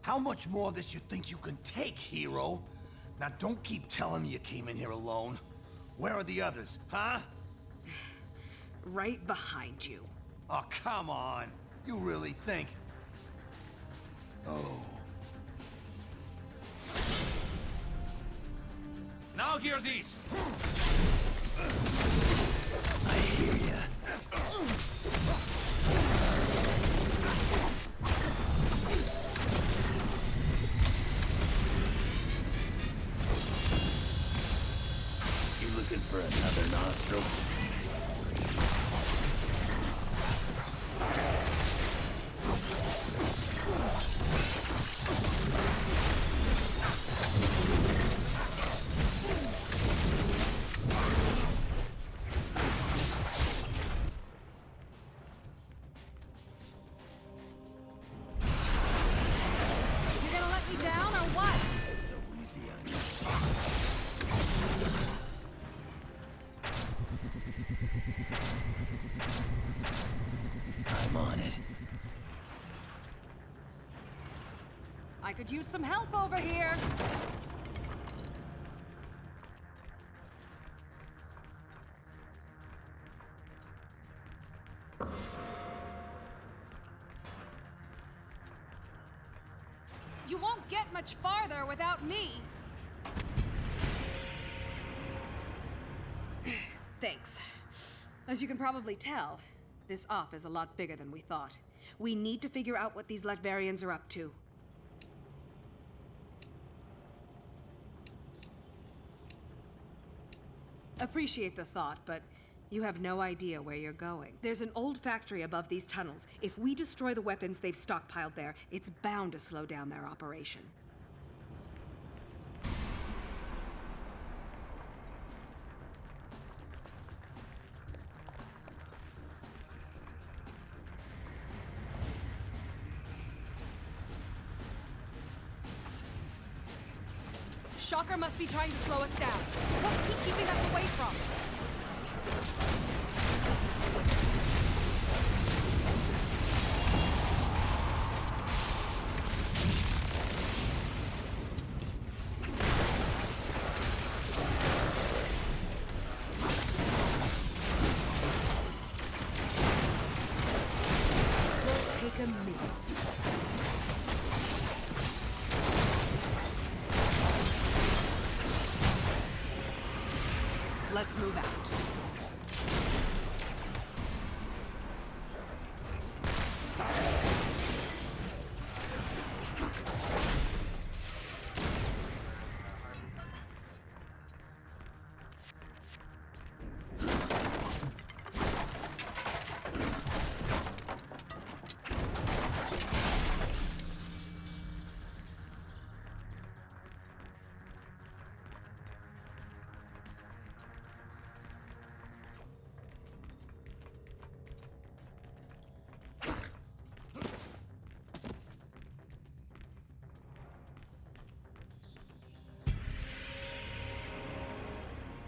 How much more of this you think you can take, hero? Now don't keep telling me you came in here alone. Where are the others, huh? Right behind you. Oh, come on. You really think... Oh. Now hear this! I hear ya. You looking for another nostril? You gonna let me down or what? So easy on you. I'm on it. I could use some help over here. You won't get much farther without me. Thanks. As you can probably tell, this op is a lot bigger than we thought. We need to figure out what these Latvarians are up to. Appreciate the thought, but you have no idea where you're going. There's an old factory above these tunnels. If we destroy the weapons they've stockpiled there, it's bound to slow down their operation. Shocker must be trying to slow us down. What's he keeping us away from? We'll take a minute. Let's move out.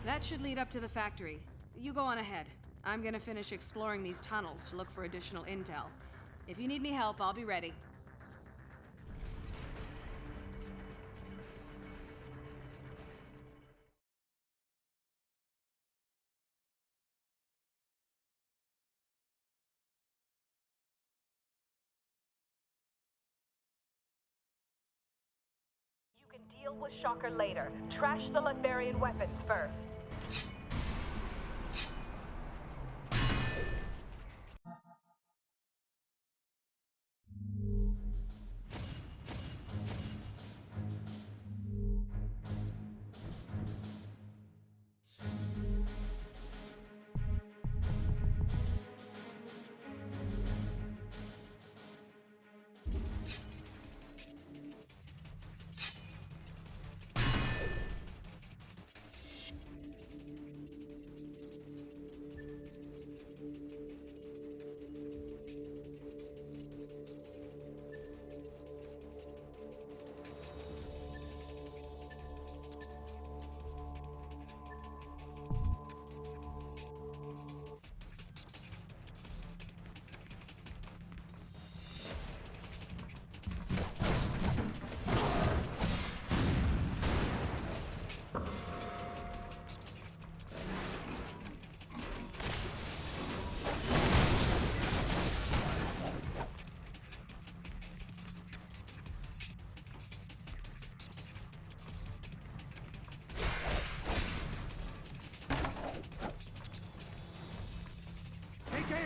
That should lead up to the factory. You go on ahead. I'm gonna finish exploring these tunnels to look for additional intel. If you need any help, I'll be ready. You can deal with Shocker later. Trash the Latvarian weapons first.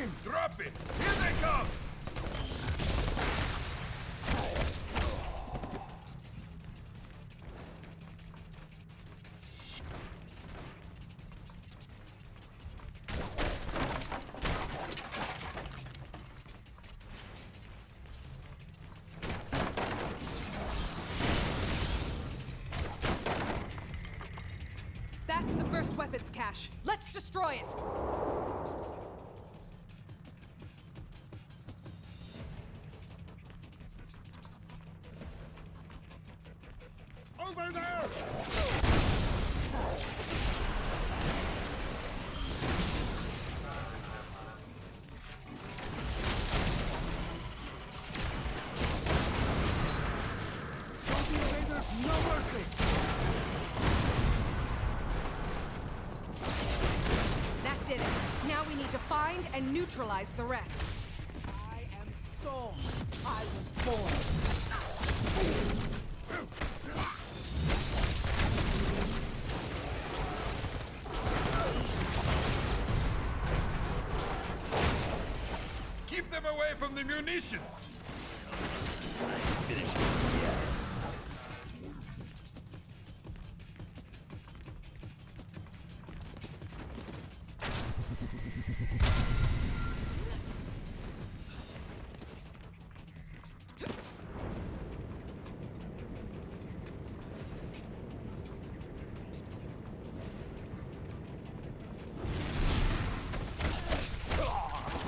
aim! Drop it! Here they come! That's the first weapons cache. Let's destroy it! Over there! Don't be invaders, no mercy! That did it. Now we need to find and neutralize the rest. I am Storm. I was born. Keep them away from the munitions!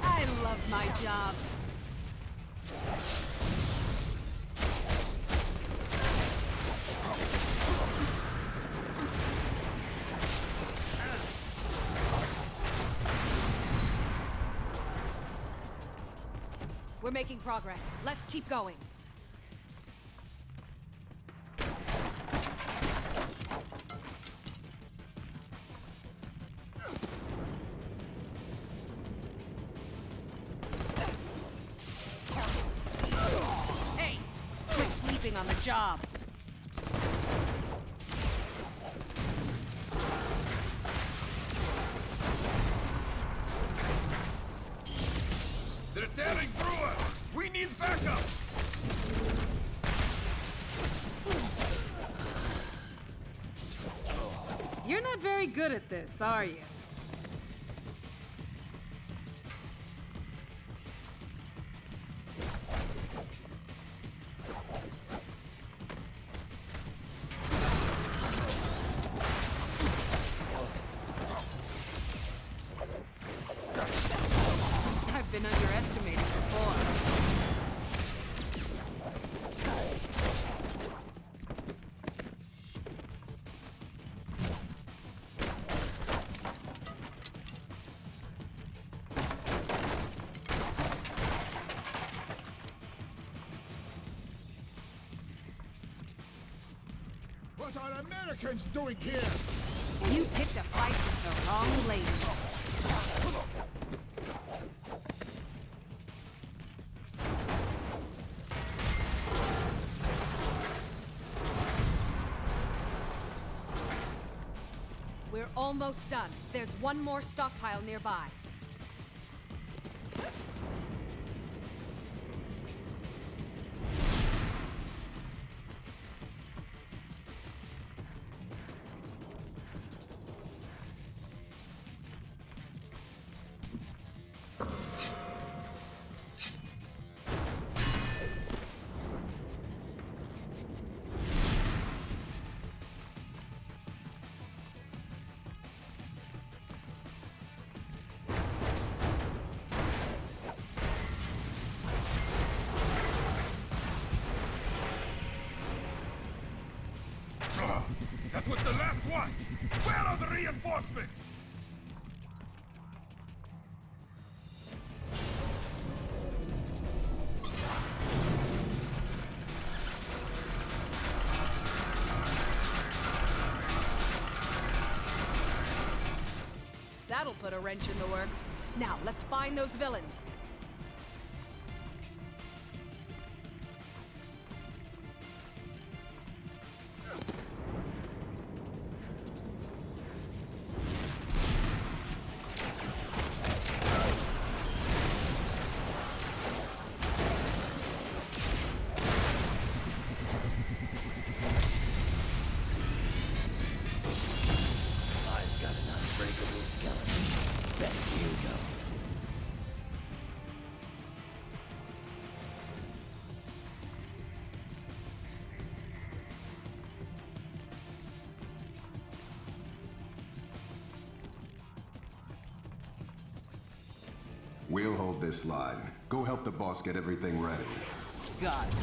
I love my job. We're making progress. Let's keep going. Hey, quit sleeping on the job. They're tearing through us! We need backup! You're not very good at this, are you? I've been underestimated before. What are Americans doing here? You picked a fight with the wrong lady. We're almost done. There's one more stockpile nearby. That was the last one! Where are the reinforcements? That'll put a wrench in the works. Now, let's find those villains. Bet you don't. We'll hold this line. Go help the boss get everything ready. Got it.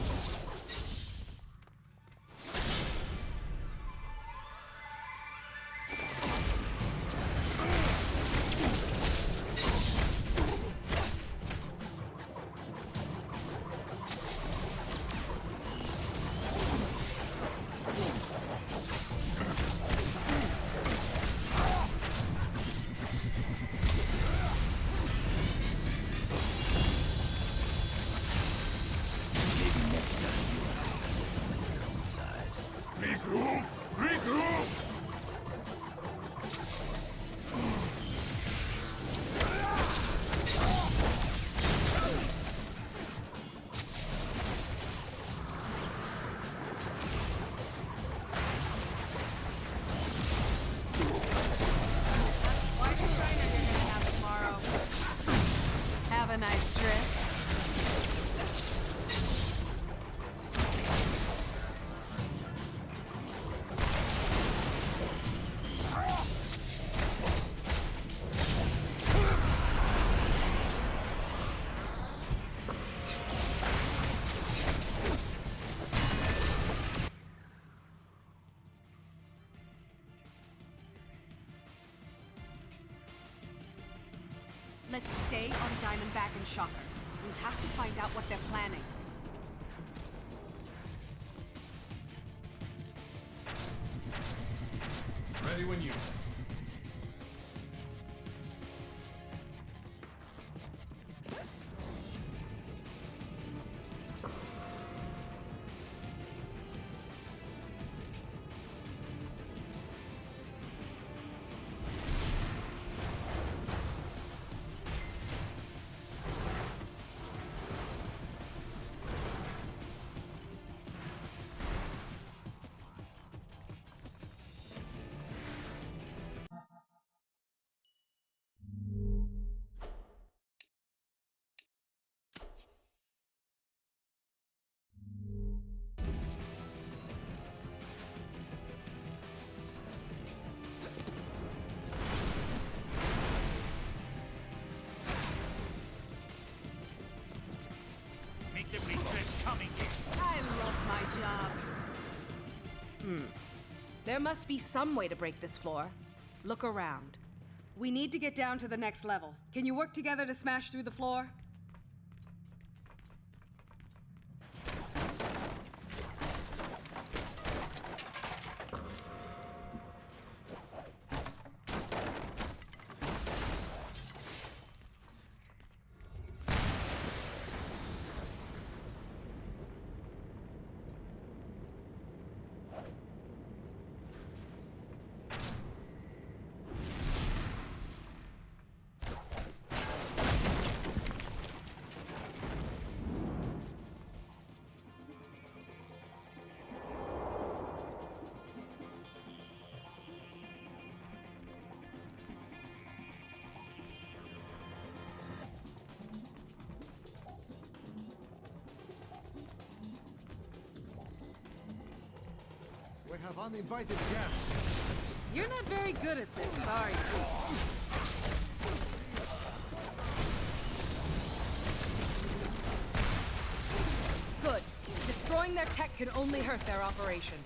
Have a nice trip. Let's stay on Diamondback and Shocker. We have to find out what they're planning. Ready when you... I love my job. There must be some way to break this floor. Look around. We need to get down to the next level. Can you work together to smash through the floor? We have uninvited guests. You're not very good at this, are you? Good. Destroying their tech can only hurt their operation.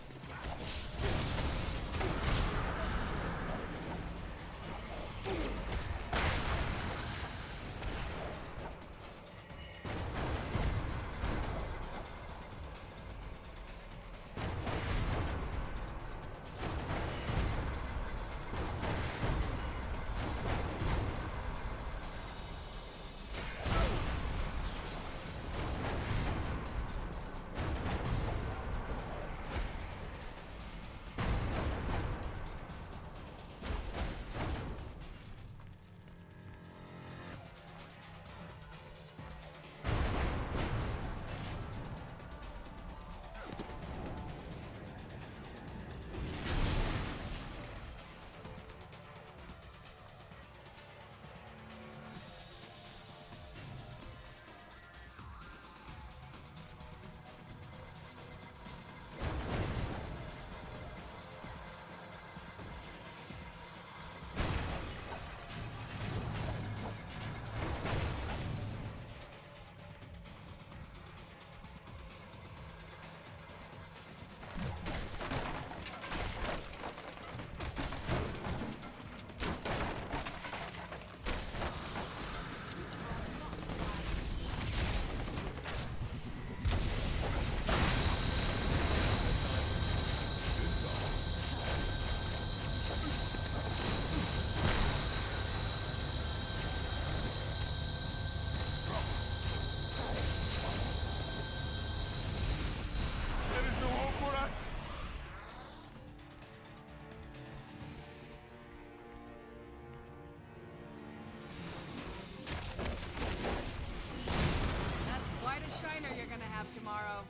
tomorrow.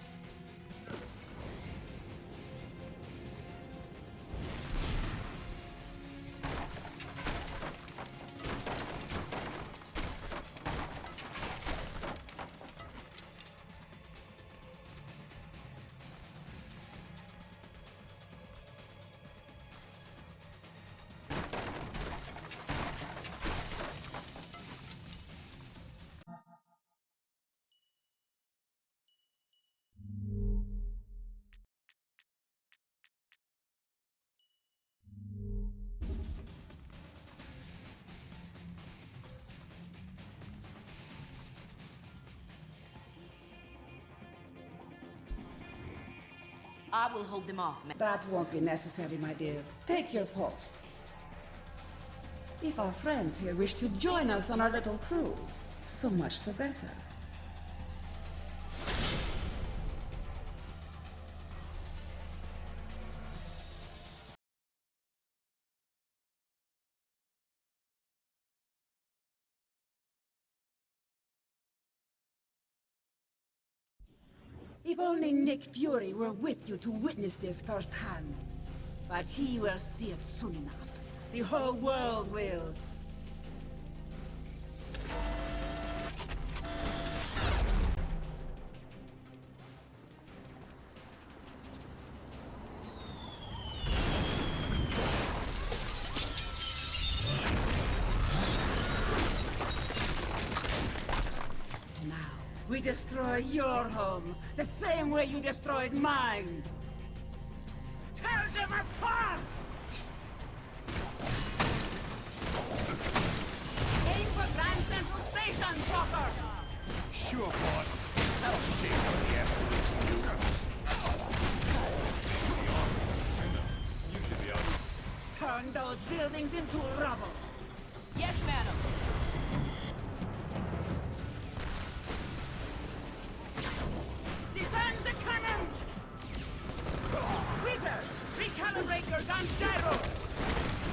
I will hold them off, ma'am. That won't be necessary, my dear. Take your post. If our friends here wish to join us on our little cruise, so much the better. If only Nick Fury were with you to witness this firsthand. But he will see it soon enough. The whole world will. We destroy your home, the same way you destroyed mine! Tear them apart! Aim for Grand Central Station, Shocker! Sure, boss. That'll shake on the afternoon. You should be out. Turn those buildings into rubble! Yes, madam. Defend the cannons! Wizard, recalibrate your gun gyros!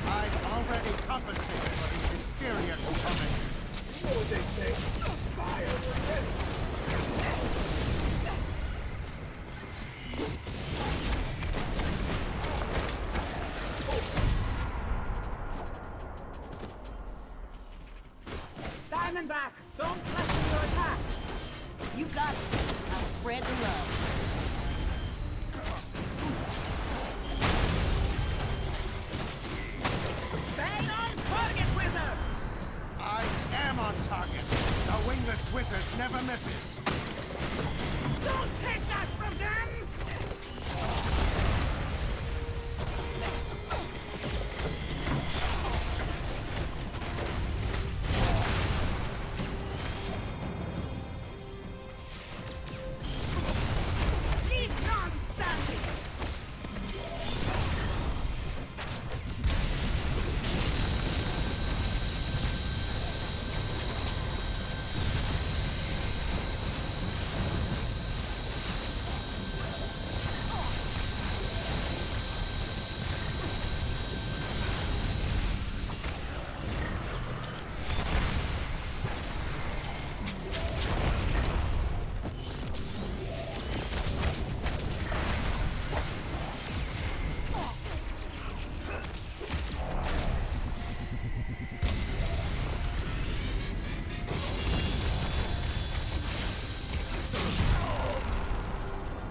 I've already compensated for these inferior components. You know what they say? Fire with this! Diamondback, don't lessen your attack! You got it. I'll spread the love. Stay on target, Wizard! I am on target. The wingless wizard never misses. Don't take that from them! Keep on standing!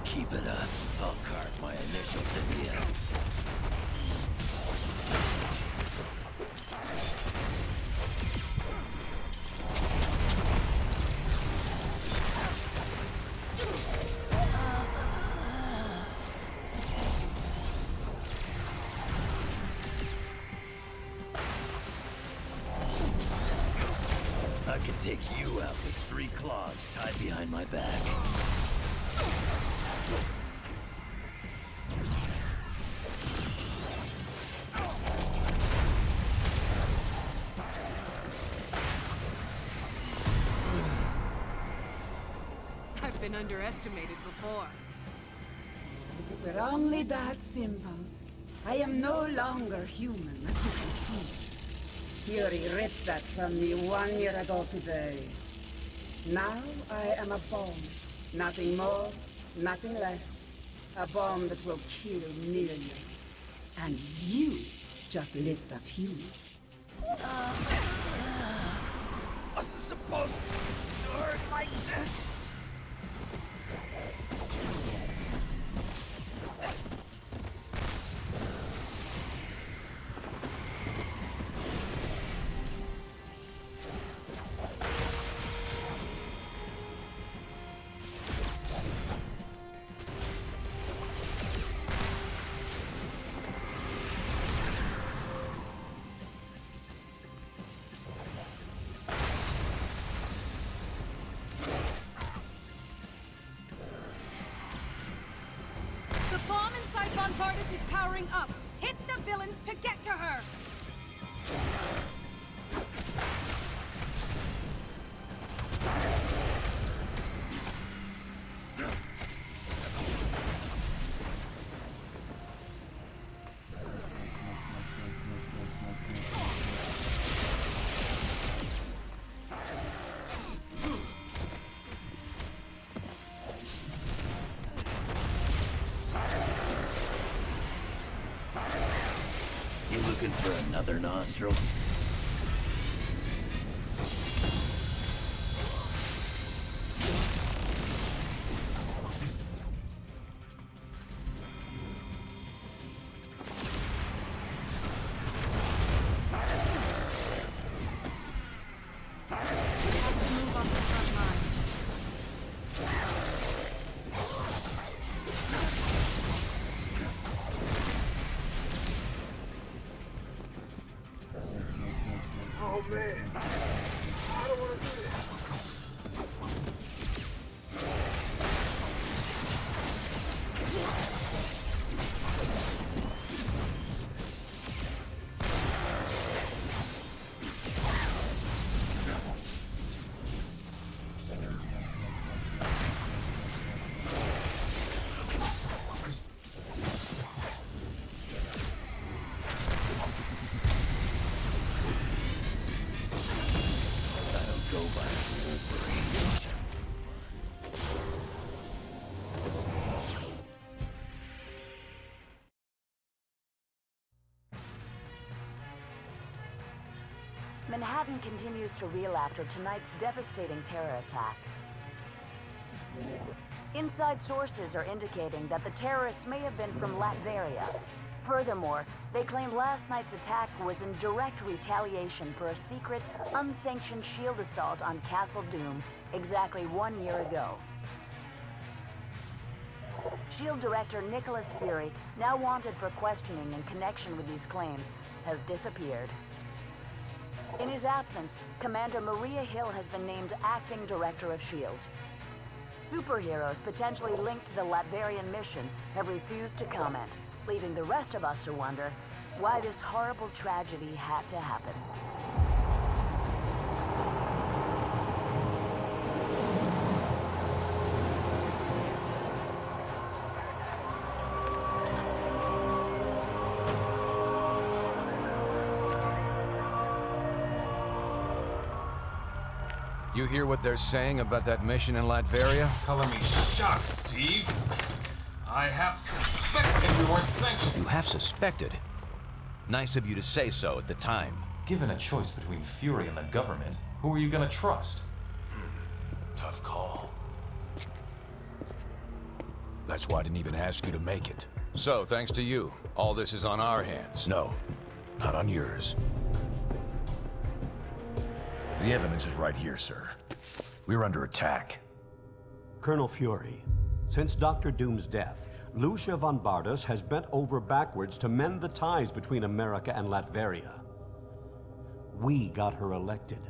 Keep it up. I'll carve my initials in the end. I could take you out with 3 claws tied behind my back. I've been underestimated before. If it were only that simple. I am no longer human, as you can see. Fury ripped that from me 1 year ago today. Now I am a bone, Nothing more, nothing less. A bomb that will kill millions. And you just lit the fuse. Wasn't supposed to hurt like this. The bomb inside Von Bardas is powering up. Hit the villains to get to her! You looking for another nostril? Oh man, I don't want to do this. Manhattan continues to reel after tonight's devastating terror attack. Inside sources are indicating that the terrorists may have been from Latveria. Furthermore, they claim last night's attack was in direct retaliation for a secret, unsanctioned shield assault on Castle Doom exactly 1 year ago. SHIELD Director Nicholas Fury, now wanted for questioning in connection with these claims, has disappeared. In his absence, Commander Maria Hill has been named Acting Director of SHIELD. Superheroes potentially linked to the Latverian mission have refused to comment, leaving the rest of us to wonder why this horrible tragedy had to happen. You hear what they're saying about that mission in Latveria? Color me shocked, Steve. I have suspected we weren't sanctioned. You have suspected? Nice of you to say so at the time. Given a choice between Fury and the government, who are you gonna trust? Tough call. That's why I didn't even ask you to make it. So, thanks to you, all this is on our hands. No, not on yours. The evidence is right here, sir. We're under attack. Colonel Fury, since Dr. Doom's death, Lucia von Bardas has bent over backwards to mend the ties between America and Latveria. We got her elected.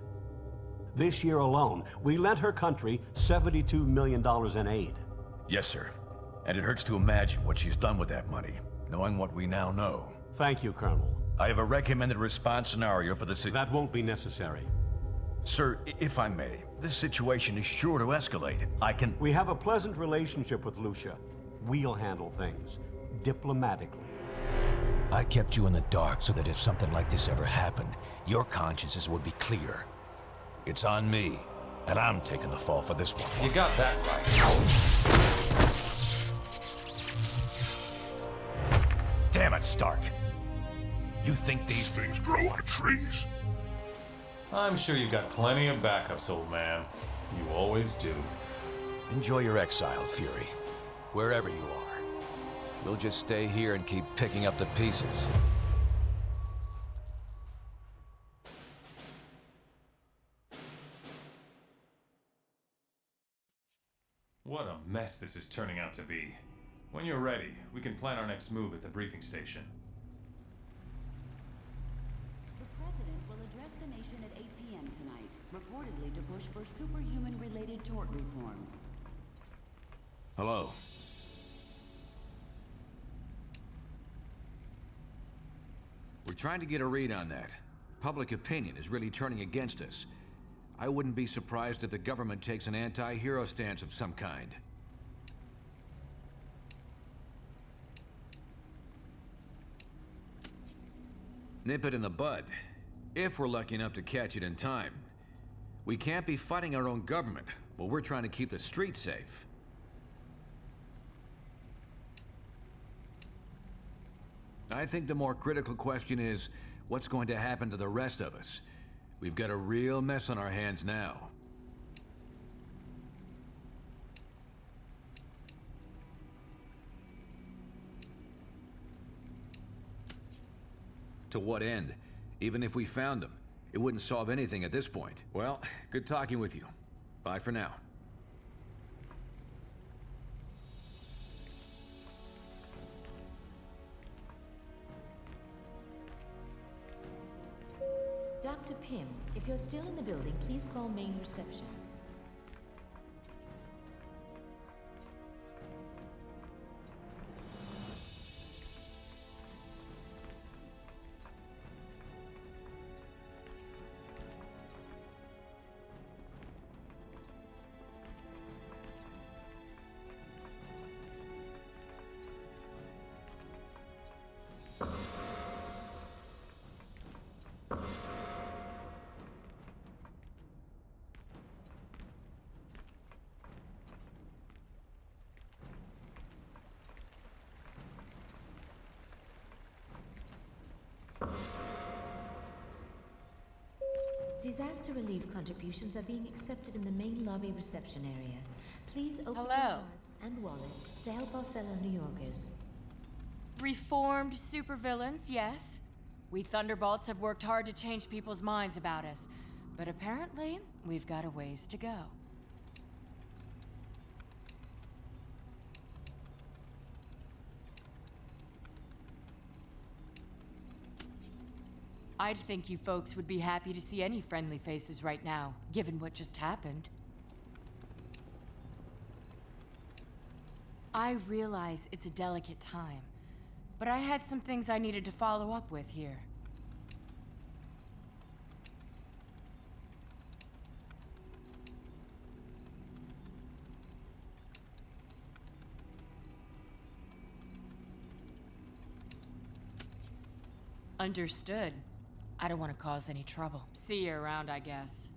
This year alone, we lent her country $72 million in aid. Yes, sir. And it hurts to imagine what she's done with that money, knowing what we now know. Thank you, Colonel. I have a recommended response scenario for the That won't be necessary. Sir, if I may, this situation is sure to escalate. We have a pleasant relationship with Lucia. We'll handle things diplomatically. I kept you in the dark so that if something like this ever happened, your consciences would be clear. It's on me, And I'm taking the fall for this one. You got that right. Damn it, Stark. You think these things grow on trees? I'm sure you've got plenty of backups, old man. You always do. Enjoy your exile, Fury. Wherever you are. We'll just stay here and keep picking up the pieces. What a mess this is turning out to be. When you're ready, we can plan our next move at the briefing station. The President will address the nation at 8 p.m. tonight, reportedly to push for superhuman-related tort reform. Hello. We're trying to get a read on that. Public opinion is really turning against us. I wouldn't be surprised if the government takes an anti-hero stance of some kind. Nip it in the bud, if we're lucky enough to catch it in time. We can't be fighting our own government while we're trying to keep the streets safe. I think the more critical question is, what's going to happen to the rest of us? We've got a real mess on our hands now. To what end? Even if we found them, it wouldn't solve anything at this point. Well, good talking with you. Bye for now. Dr. Pym, if you're still in the building, please call main reception. Disaster relief contributions are being accepted in the main lobby reception area. Please open your cards and wallets to help our fellow New Yorkers. Reformed supervillains, yes. We Thunderbolts have worked hard to change people's minds about us, but apparently we've got a ways to go. I'd think you folks would be happy to see any friendly faces right now, given what just happened. I realize it's a delicate time, but I had some things I needed to follow up with here. Understood. I don't want to cause any trouble. See you around, I guess.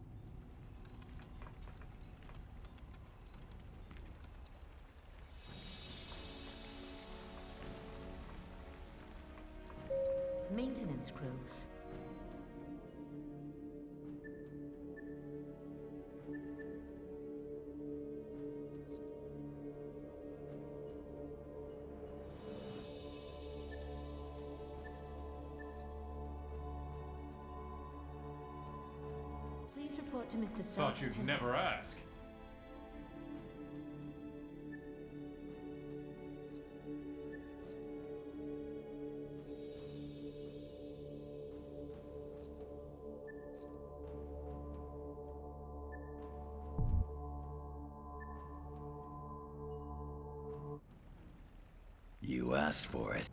Maintenance crew. Please report to Mr. Thought you'd never ask. You asked for it.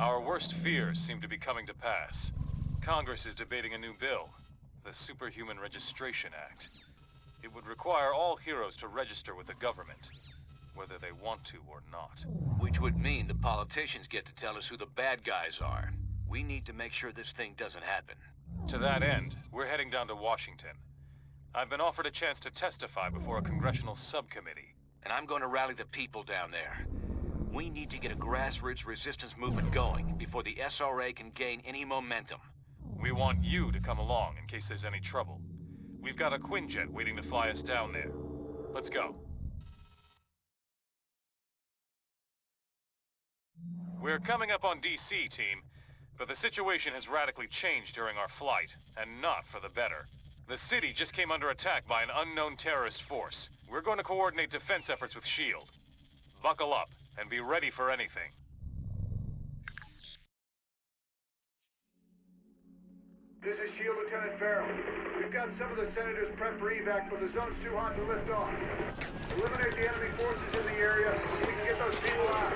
Our worst fears seem to be coming to pass. Congress is debating a new bill, the Superhuman Registration Act. It would require all heroes to register with the government, whether they want to or not. Which would mean the politicians get to tell us who the bad guys are. We need to make sure this thing doesn't happen. To that end, we're heading down to Washington. I've been offered a chance to testify before a congressional subcommittee. And I'm going to rally the people down there. We need to get a grassroots resistance movement going before the SRA can gain any momentum. We want you to come along in case there's any trouble. We've got a Quinjet waiting to fly us down there. Let's go. We're coming up on DC, team, but the situation has radically changed during our flight, and not for the better. The city just came under attack by an unknown terrorist force. We're going to coordinate defense efforts with S.H.I.E.L.D. Buckle up, and be ready for anything. This is S.H.I.E.L.D. Lieutenant Farrell. We've got some of the senators prepped for evac, but the zone's too hot to lift off. Eliminate the enemy forces in the area so we can get those people out.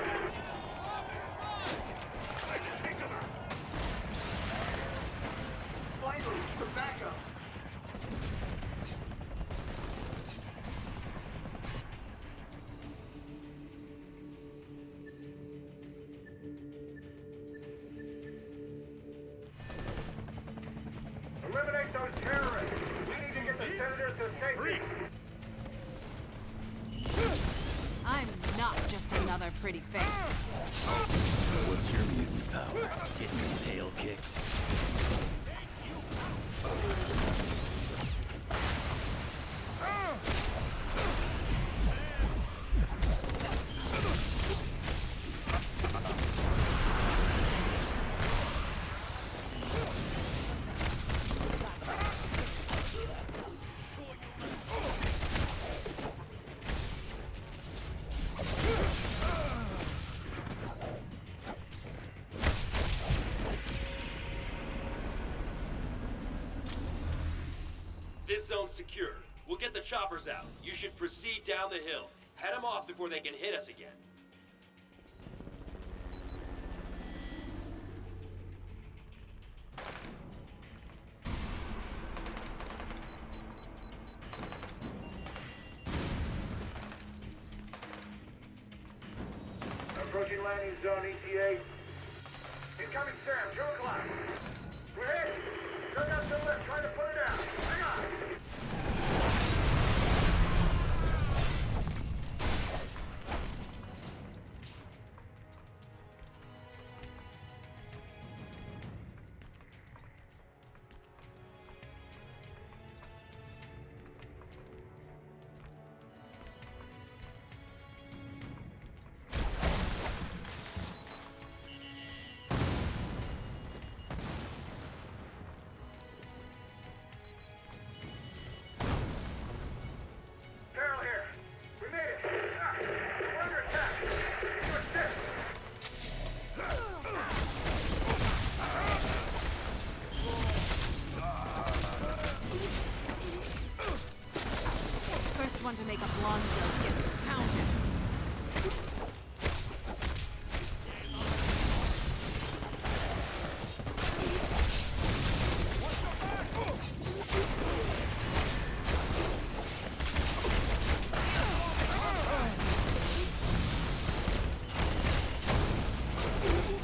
Finally, some backup. Eliminate those terrorists! We need to get the senators to safety! I'm not just another pretty face. What's your mutant power? Getting your tail kicked? This zone's secure. We'll get the choppers out. You should proceed down the hill. Head them off before they can hit us again. Approaching landing zone, ETA. Incoming Sam, 2 o'clock. We're hit! Took out the lift, trying to put her down. Hang on! One to make a blonde joke gets pounded.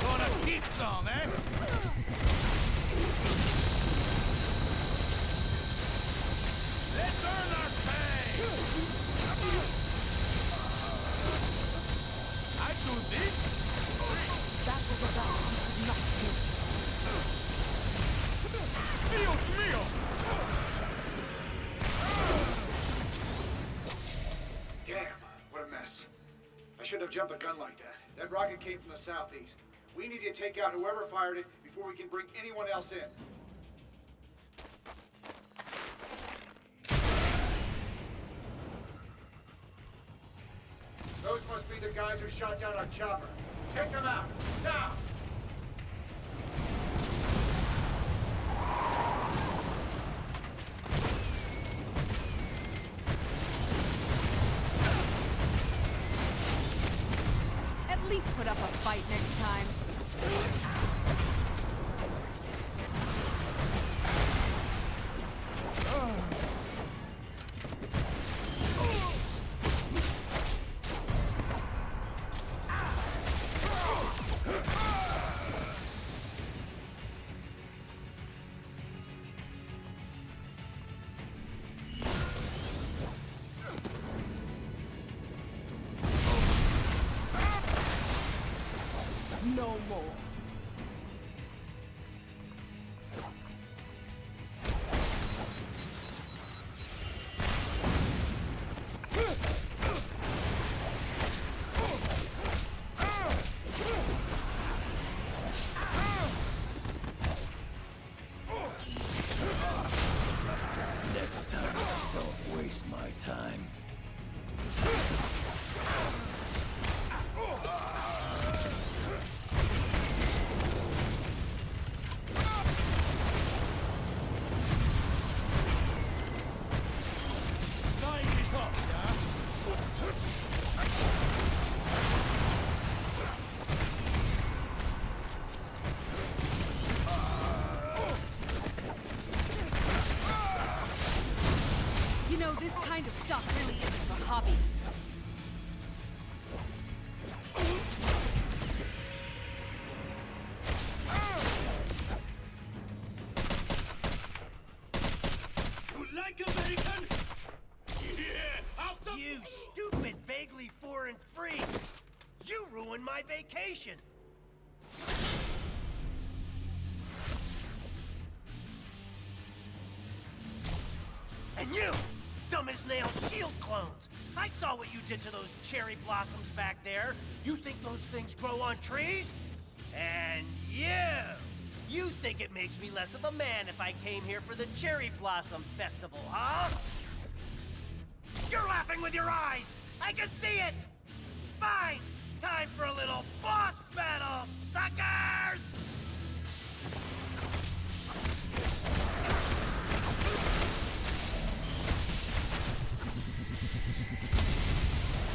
Gonna keep some, eh? Let's earn our pay! I do this? That was a bomb, not you. Dios mío! Damn, what a mess. I shouldn't have jumped a gun like that. That rocket came from the southeast. We need to take out whoever fired it before we can bring anyone else in. Those must be the guys who shot down our chopper. Take them out, now! At least put up a fight next time. no more. Next time, don't waste my time. You know, this kind of stuff really isn't for hobbyists. Like American? Yeah, you stupid, vaguely foreign freaks! You ruined my vacation! And you, dumb as nails shield clones! I saw what you did to those cherry blossoms back there. You think those things grow on trees? And you think it makes me less of a man if I came here for the Cherry Blossom Festival, huh? You're laughing with your eyes! I can see it! Fine! Time for a little boss battle, suckers!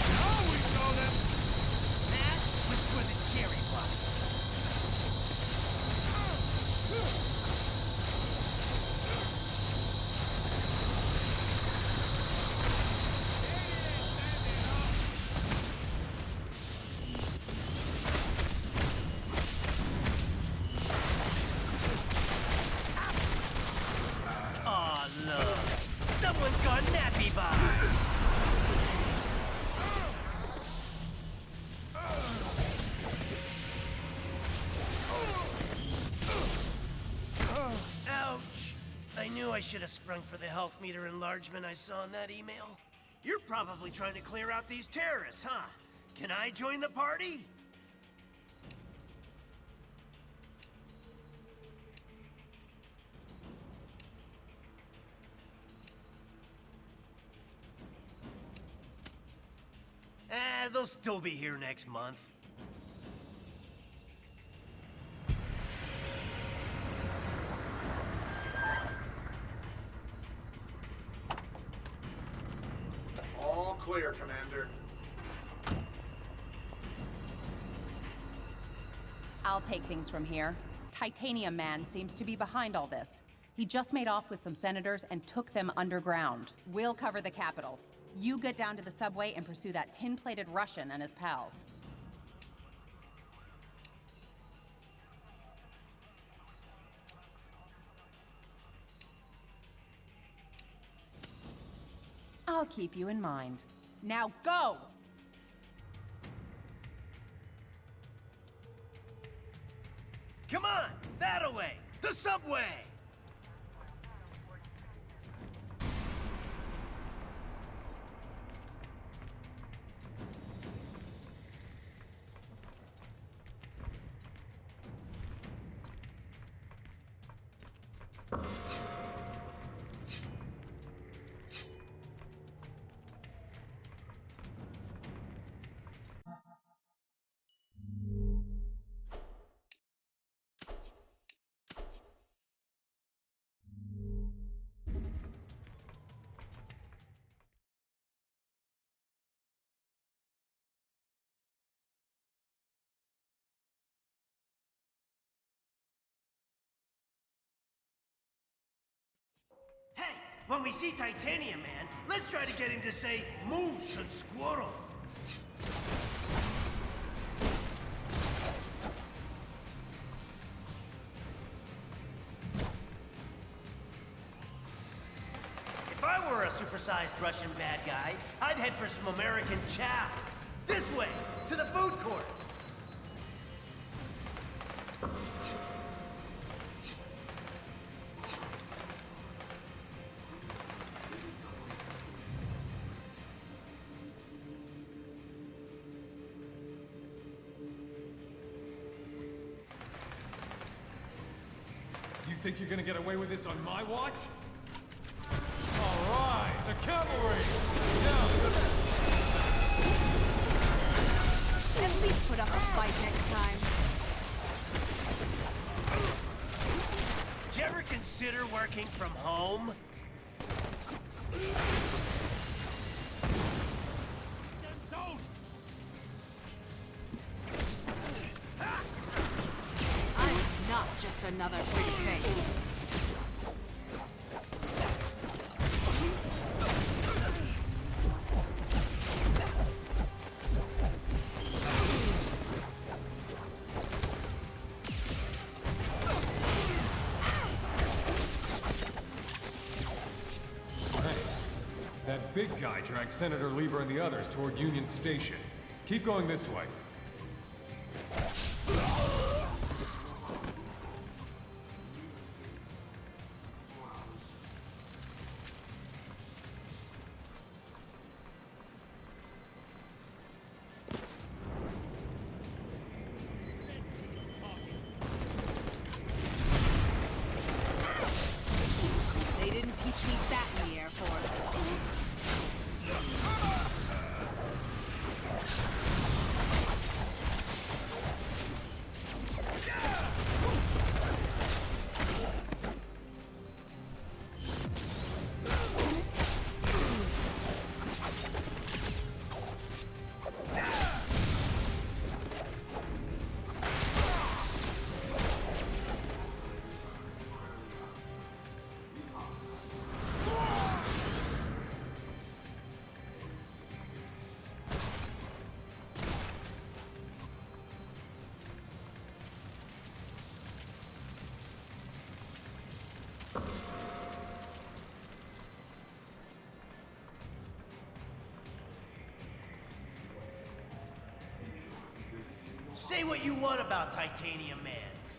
Now we show them! That was for the Cherry Blossom. Aw, look. Someone's gone nappy bar. Ouch. I knew I should have sprung for the health meter enlargement I saw in that email. You're probably trying to clear out these terrorists, huh? Can I join the party? They'll still be here next month. All clear, Commander. I'll take things from here. Titanium Man seems to be behind all this. He just made off with some senators and took them underground. We'll cover the Capitol. You get down to the subway and pursue that tin-plated Russian and his pals. I'll keep you in mind. Now go! Come on! That-a-way! The subway! Hey, when we see Titanium Man, let's try to get him to say moose and squirrel. If I were a supersized Russian bad guy, I'd head for some American chow. This way, to the food court. You think you're gonna get away with this on my watch? All right, the cavalry! Now! At least put up a fight next time. Did you ever consider working from home? I'm not just another pretty face. That big guy dragged Senator Lieber and the others toward Union Station. Keep going this way. They didn't teach me that in the Air Force. Say what you want about Titanium Man.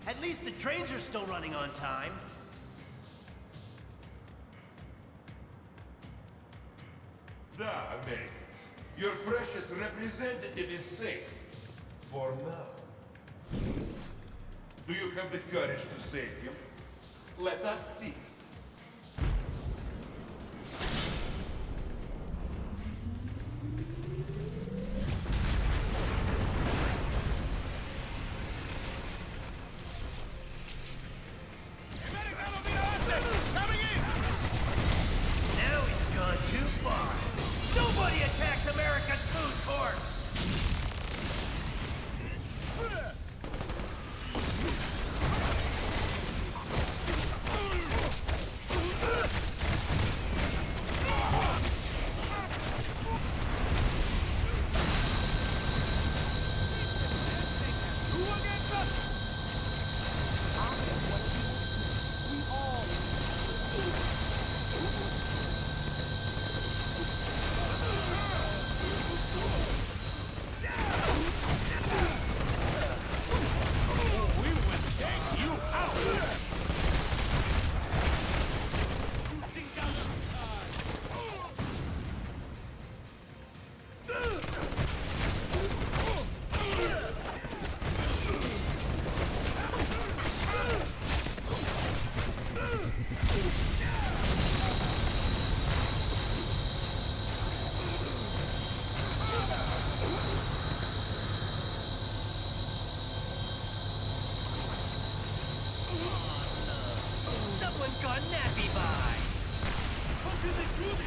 At least the trains are still running on time. Da, Americans. Your precious representative is safe. For now. Do you have the courage to save him? Let us see. Now he's gone too far. Nobody attacks America's food courts! Someone's got nappy vibes! How do they do it?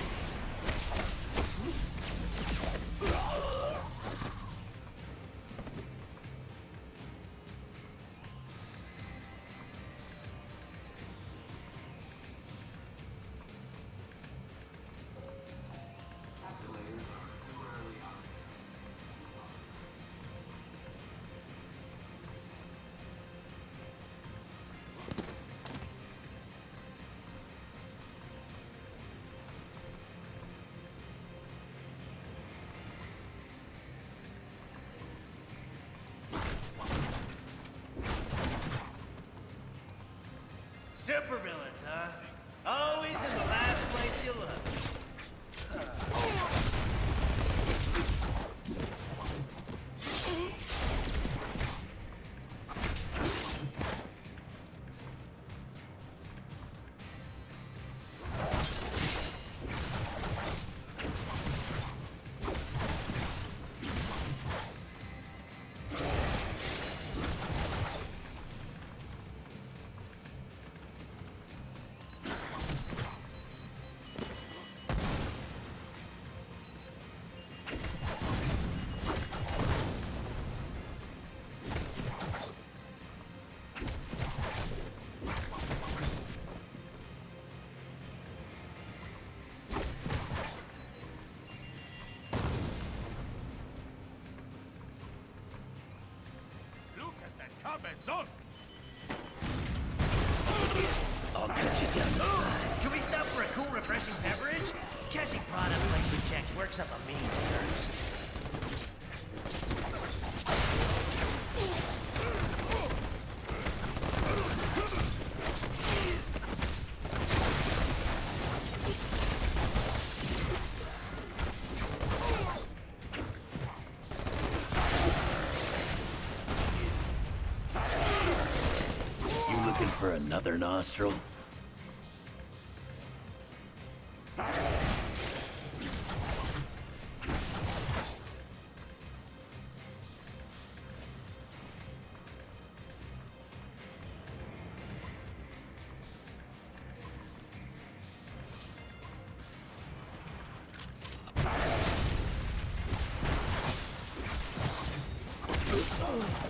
Supervillains, huh? Always in the last place you look. Cabezón! I'll cut you down the side. Can we stop for a cool, refreshing beverage? Catching product placement checks works up a mean thirst. For another nostril?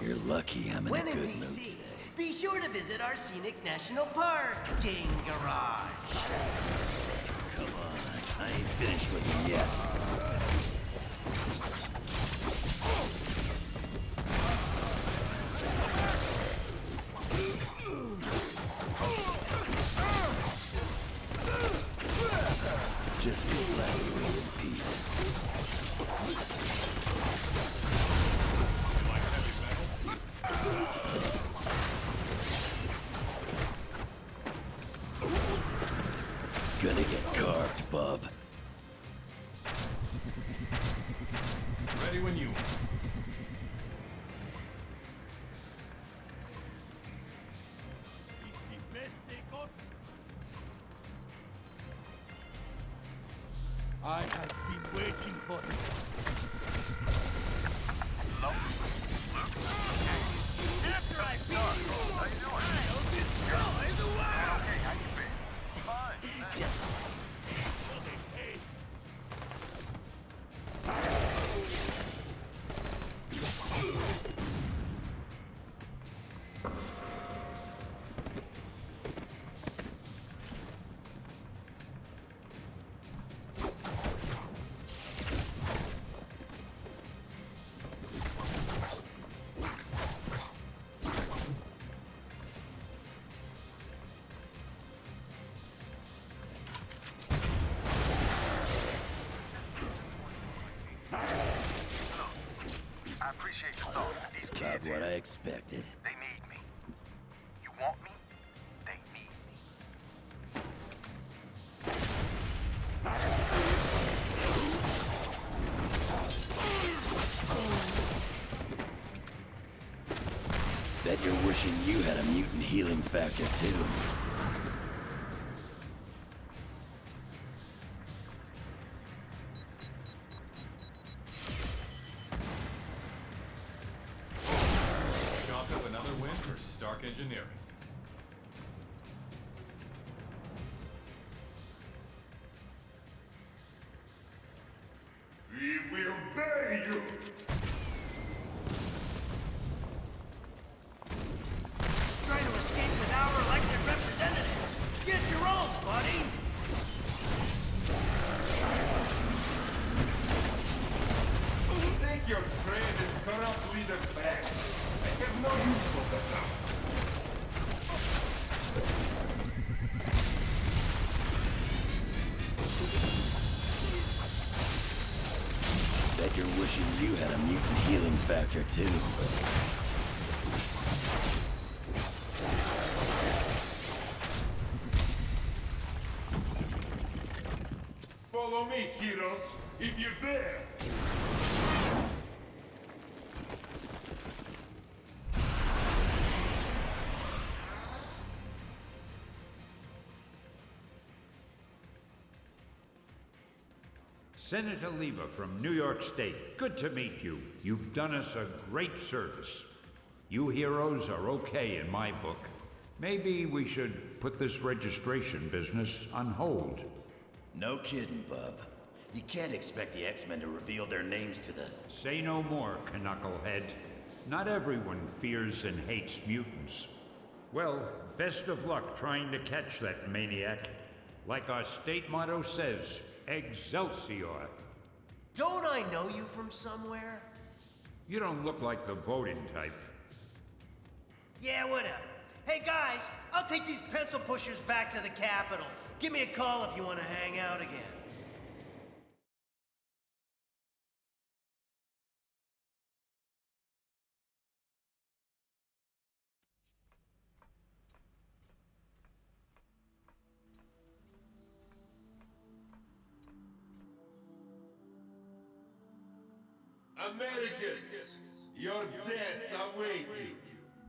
You're lucky I'm in a good mood. Be sure to visit our scenic national park, King Garage. Come on, I ain't finished with you yet. Just be glad you're in pieces. Gonna get carved, bub. Ready when you are. I have been waiting for this. After I beat you, I'll destroy the world! Okay, how you been? Fine. Just About what I expected. They need me. You want me? They need me. Bet you're wishing you had a mutant healing factor, too. Engineering. We will bury you! Just trying to escape with our elected representatives. Get your own, buddy! Take your trade and corrupt leader back. I have no use for that now. Bet you're wishing you had a mutant healing factor, too. follow me, heroes, if you dare! Senator Lever from New York State, good to meet you. You've done us a great service. You heroes are okay in my book. Maybe we should put this registration business on hold. No kidding, bub. You can't expect the X-Men to reveal their names to the... Say no more, Knucklehead. Not everyone fears and hates mutants. Well, best of luck trying to catch that maniac. Like our state motto says, Excelsior. Don't I know you from somewhere? You don't look like the voting type. Yeah, whatever. Hey guys, I'll take these pencil pushers back to the Capitol. Give me a call if you want to hang out again. Americans, your deaths await you.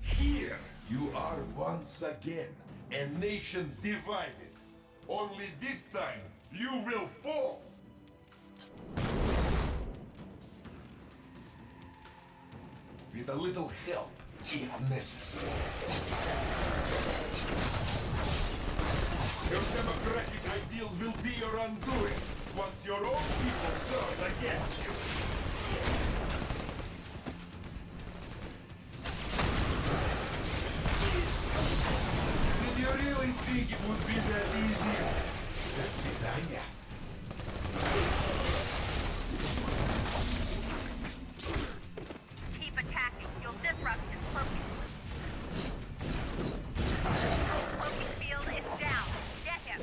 Here you are once again, a nation divided. Only this time, you will fall. With a little help, if necessary. Your democratic ideals will be your undoing, once your own people turn against you. Did you really think it would be that easy? До свидания. Keep attacking. You'll disrupt his cloaking. Cloaking field is down. Get him.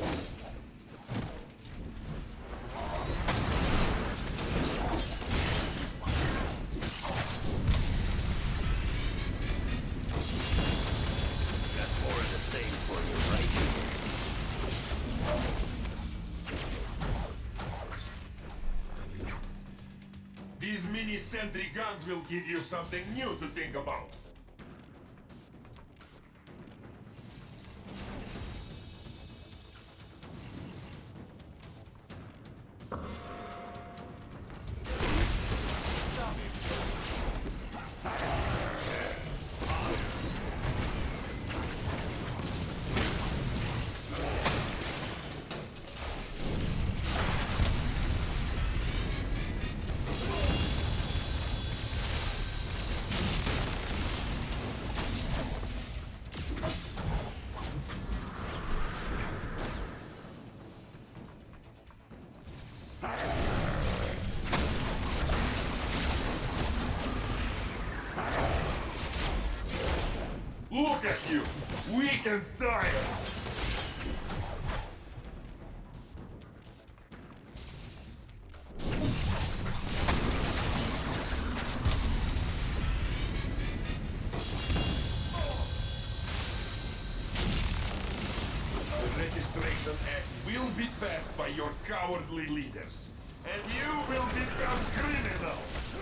Got more of the same for you right here. These mini-sentry guns will give you something new to think about. Look at you! Weak and tired! The Registration Act will be passed by your cowardly leaders, and you will become criminals!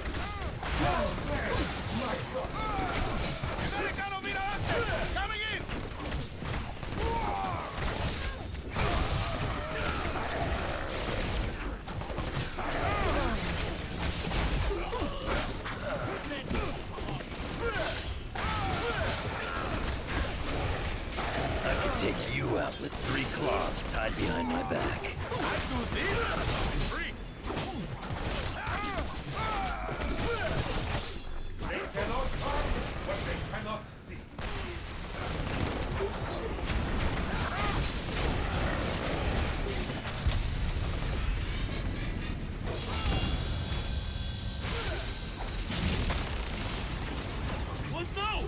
So then, my God! Coming in! I can take you out with 3 claws tied behind my back. I do this! Free! They cannot hide what they cannot see. Let's go!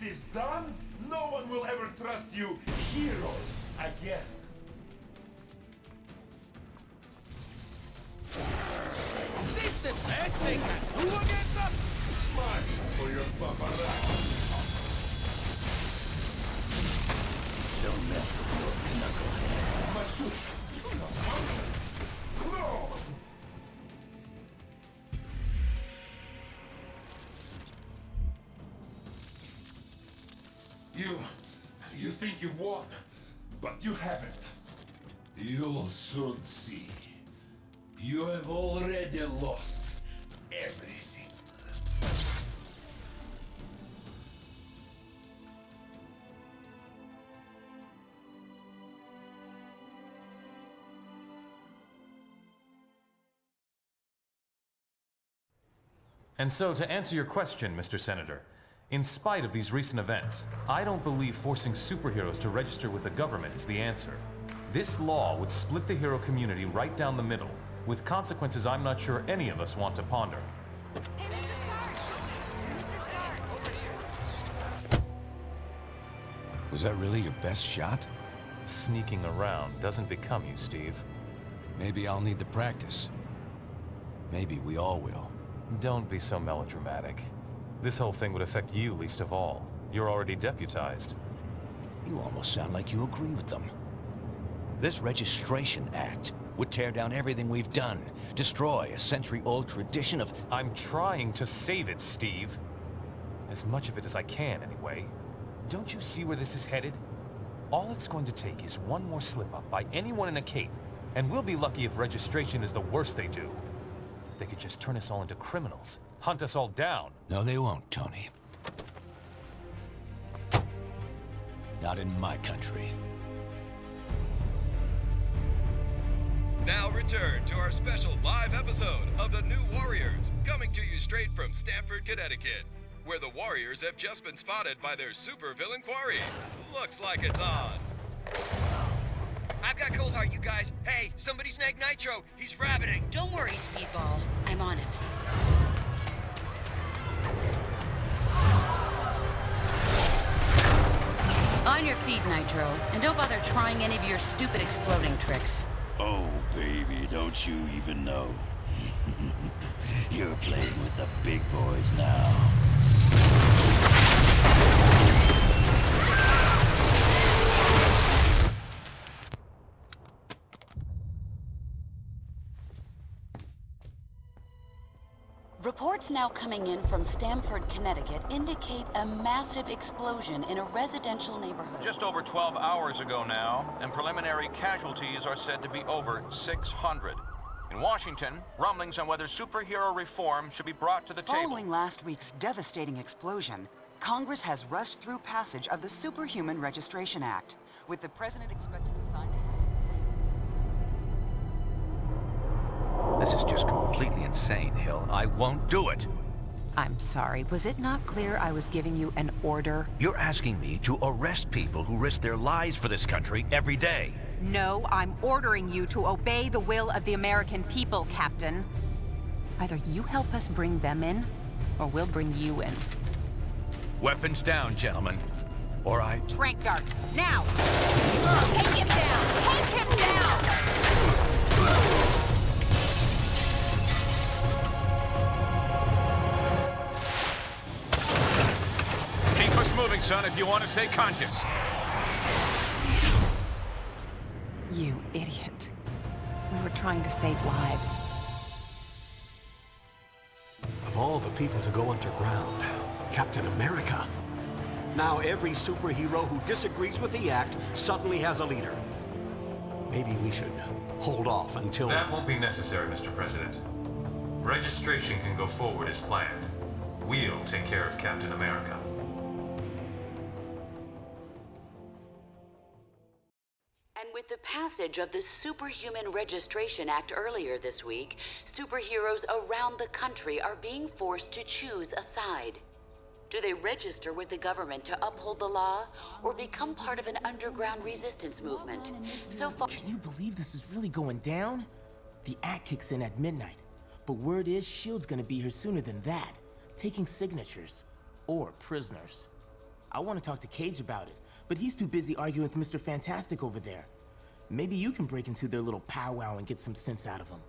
this is done, no one will ever trust you heroes again. Is this the best they can do against us? Smile for your paparazzi. Don't mess with your knucklehead. Masush, do not function. No! You think you've won, but you haven't. You'll soon see. You have already lost everything. And so, to answer your question, Mr. Senator, in spite of these recent events, I don't believe forcing superheroes to register with the government is the answer. This law would split the hero community right down the middle, with consequences I'm not sure any of us want to ponder. Hey, Mr. Stark! Mr. Stark! Over here! Was that really your best shot? Sneaking around doesn't become you, Steve. Maybe I'll need to practice. Maybe we all will. Don't be so melodramatic. This whole thing would affect you least of all. You're already deputized. You almost sound like you agree with them. This Registration Act would tear down everything we've done, destroy a century-old tradition of... I'm trying to save it, Steve. As much of it as I can, anyway. Don't you see where this is headed? All it's going to take is one more slip-up by anyone in a cape, and we'll be lucky if registration is the worst they do. They could just turn us all into criminals, hunt us all down. No, they won't, Tony. Not in my country. Now return to our special live episode of The New Warriors, coming to you straight from Stamford, Connecticut, where the Warriors have just been spotted by their supervillain quarry. Looks like it's on. I've got Cold Heart, you guys. Hey, somebody snag Nitro. He's rabbiting. Don't worry, Speedball. I'm on it. On your feet, Nitro. And don't bother trying any of your stupid exploding tricks. Oh, baby, don't you even know? You're playing with the big boys now. Reports now coming in from Stamford, Connecticut indicate a massive explosion in a residential neighborhood. Just over 12 hours ago now, and preliminary casualties are said to be over 600. In Washington, rumblings on whether superhero reform should be brought to the table. Following last week's devastating explosion, Congress has rushed through passage of the Superhuman Registration Act, with the president expected to sign it. This is just completely insane, Hill. I won't do it. I'm sorry, was it not clear I was giving you an order? You're asking me to arrest people who risk their lives for this country every day. No, I'm ordering you to obey the will of the American people, Captain. Either you help us bring them in, or we'll bring you in. Weapons down, gentlemen. Or I... Trank darts, now! Take him down! Take him down! Keep us moving, son, if you want to stay conscious. You idiot. We were trying to save lives. Of all the people to go underground, Captain America. Now every superhero who disagrees with the act suddenly has a leader. Maybe we should hold off until... That won't be necessary, Mr. President. Registration can go forward as planned. We'll take care of Captain America. And with the passage of the Superhuman Registration Act earlier this week, superheroes around the country are being forced to choose a side. Do they register with the government to uphold the law, or become part of an underground resistance movement? So far... Can you believe this is really going down? The act kicks in at midnight, but word is S.H.I.E.L.D's gonna be here sooner than that, taking signatures, or prisoners. I want to talk to Cage about it, but he's too busy arguing with Mr. Fantastic over there. Maybe you can break into their little powwow and get some sense out of him.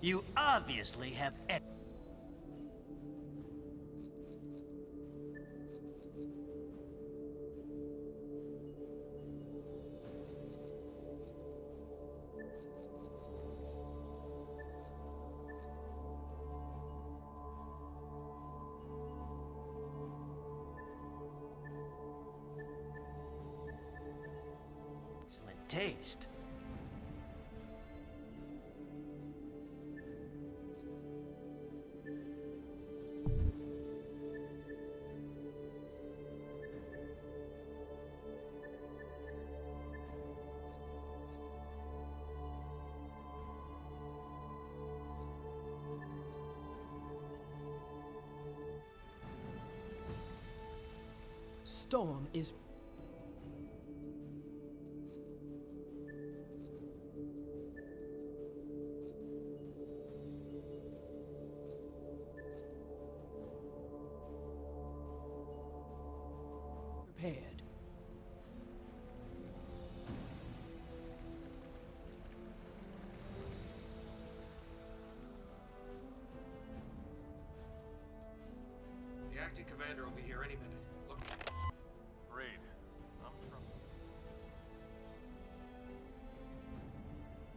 You obviously have excellent taste. Storm is prepared. The acting commander will be here any minute. Look. Reed, I'm troubled.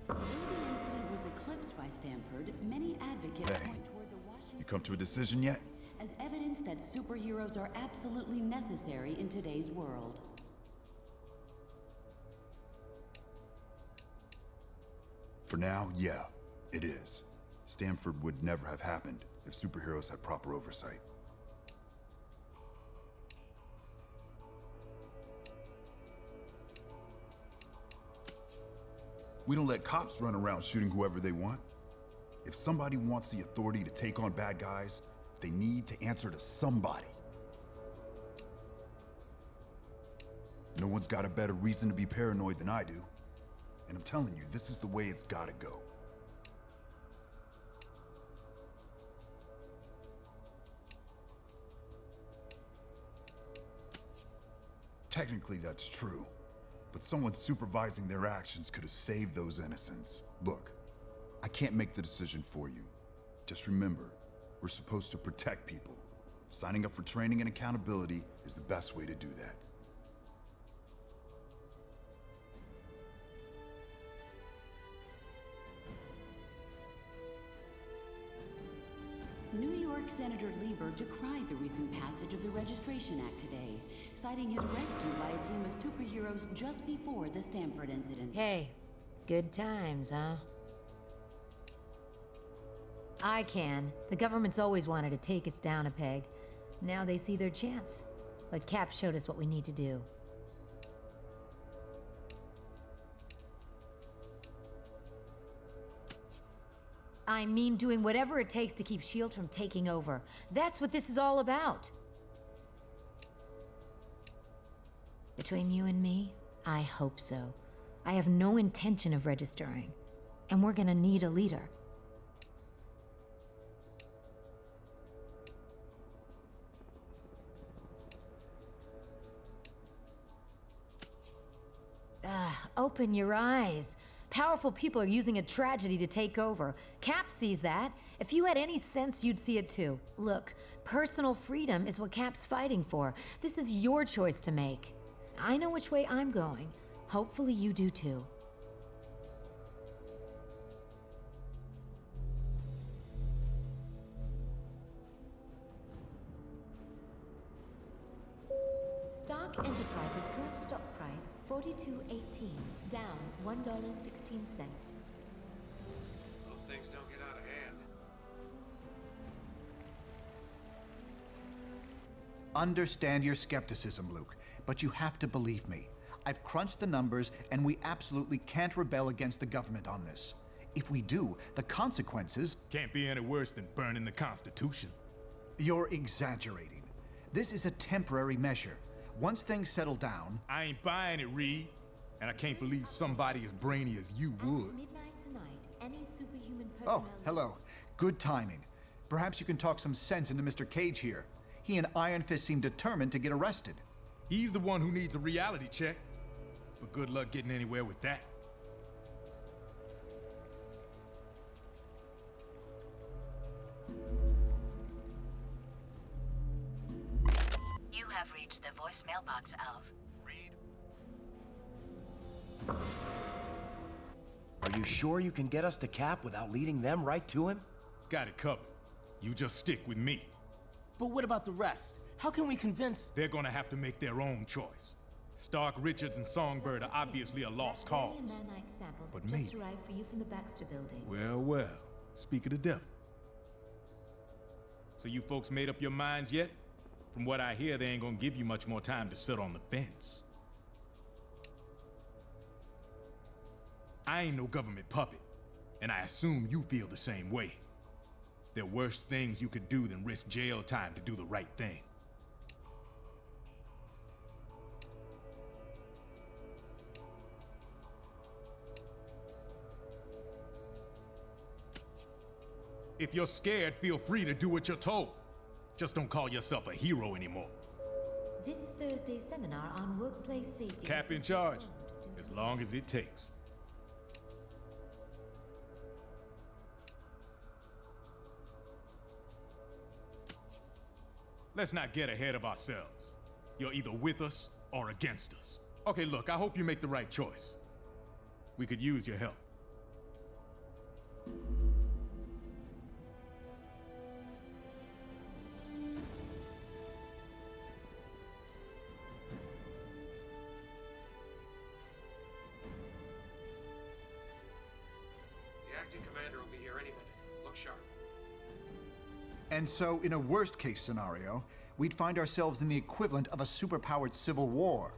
Though the incident was eclipsed by Stanford, many advocates point toward the Washington... You come to a decision yet? ...as evidence that superheroes are absolutely necessary in today's world. For now, yeah, it is. Stanford would never have happened if superheroes had proper oversight. We don't let cops run around shooting whoever they want. If somebody wants the authority to take on bad guys, they need to answer to somebody. No one's got a better reason to be paranoid than I do. And I'm telling you, this is the way it's gotta go. Technically, that's true. But someone supervising their actions could have saved those innocents. Look, I can't make the decision for you. Just remember, we're supposed to protect people. Signing up for training and accountability is the best way to do that. New York Senator Lieber decried the recent passage of the Registration Act today, citing his rescue by a team of superheroes just before the Stanford incident. Hey, good times, huh? I can. The government's always wanted to take us down a peg. Now they see their chance. But Cap showed us what we need to do. I mean doing whatever it takes to keep S.H.I.E.L.D. from taking over. That's what this is all about. Between you and me, I hope so. I have no intention of registering. And we're gonna need a leader. Open your eyes. Powerful people are using a tragedy to take over. Cap sees that. If you had any sense, you'd see it too. Look, personal freedom is what Cap's fighting for. This is your choice to make. I know which way I'm going. Hopefully you do too. Stark Enterprises current stock price $42.18, down $1.16. Hope things don't get out of hand. Understand your skepticism, Luke, but you have to believe me. I've crunched the numbers, and we absolutely can't rebel against the government on this. If we do, the consequences... Can't be any worse than burning the Constitution. You're exaggerating. This is a temporary measure. Once things settle down... I ain't buying it, Reed. And I can't believe somebody as brainy as you would. Midnight tonight, any superhuman Oh, personnel... hello. Good timing. Perhaps you can talk some sense into Mr. Cage here. He and Iron Fist seem determined to get arrested. He's the one who needs a reality check. But good luck getting anywhere with that. You have reached the voicemail box of... Are you sure you can get us to Cap without leading them right to him? Got it covered. You just stick with me. But what about the rest? How can we convince... They're gonna have to make their own choice. Stark, Richards, and Songbird are obviously a lost cause. But maybe... just arrived for you from the Baxter building. Well, well. Speak of the devil. So you folks made up your minds yet? From what I hear, they ain't gonna give you much more time to sit on the fence. I ain't no government puppet, and I assume you feel the same way. There are worse things you could do than risk jail time to do the right thing. If you're scared, feel free to do what you're told. Just don't call yourself a hero anymore. This Thursday's seminar on workplace safety... Cap in charge, as long as it takes. Let's not get ahead of ourselves. You're either with us or against us. Okay, look, I hope you make the right choice. We could use your help. The acting commander will be here any minute. Look sharp. And so, in a worst-case scenario, we'd find ourselves in the equivalent of a superpowered civil war.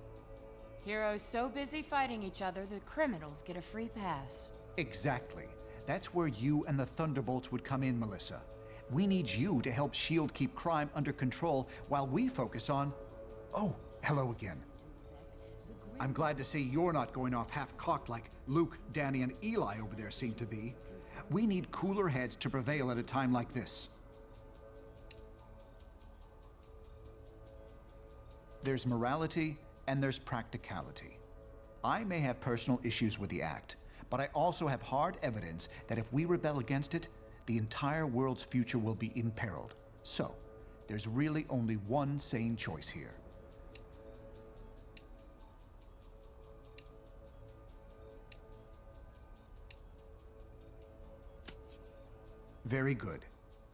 Heroes so busy fighting each other, the criminals get a free pass. Exactly. That's where you and the Thunderbolts would come in, Melissa. We need you to help S.H.I.E.L.D. keep crime under control while we focus on... Oh, hello again. I'm glad to see you're not going off half-cocked like Luke, Danny, and Eli over there seem to be. We need cooler heads to prevail at a time like this. There's morality and there's practicality. I may have personal issues with the Act, but I also have hard evidence that if we rebel against it, the entire world's future will be imperiled. So, there's really only one sane choice here. Very good.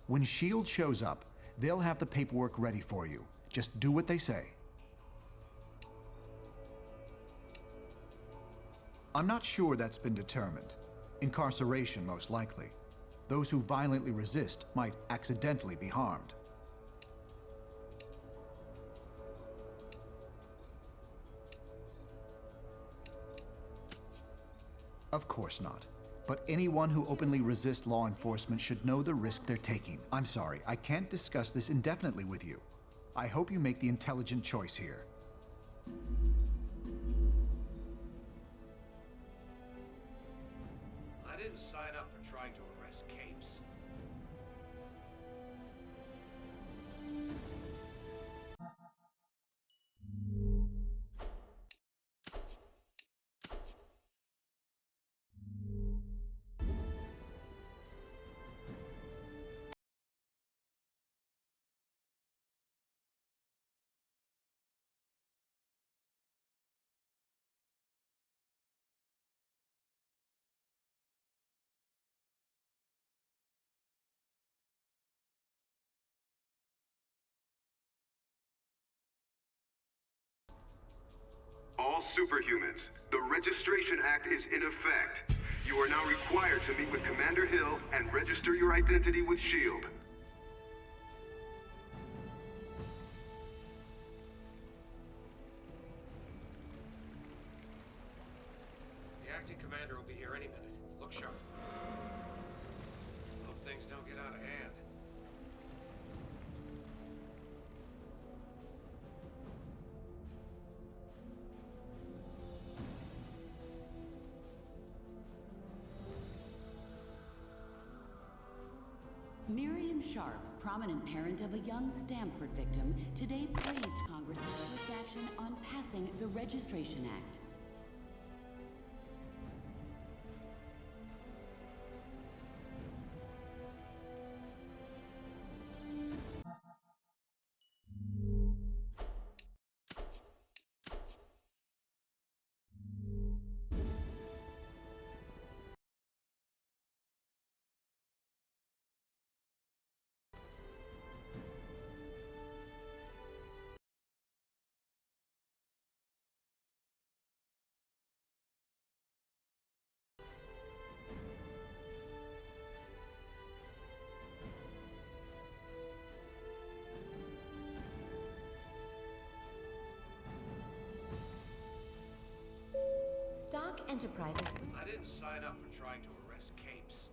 When S.H.I.E.L.D. shows up, they'll have the paperwork ready for you. Just do what they say. I'm not sure that's been determined. Incarceration, most likely. Those who violently resist might accidentally be harmed. Of course not. But anyone who openly resists law enforcement should know the risk they're taking. I'm sorry, I can't discuss this indefinitely with you. I hope you make the intelligent choice here. I didn't sign up for trying to arrest Capes. all superhumans. The Registration Act is in effect. You are now required to meet with Commander Hill and register your identity with S.H.I.E.L.D. The acting commander will be here any minute. Look sharp. Hope things don't get out of hand. Miriam Sharp, prominent parent of a young Stamford victim, today praised Congress's swift action on passing the Registration Act. Stark Enterprises. I didn't sign up for trying to arrest capes.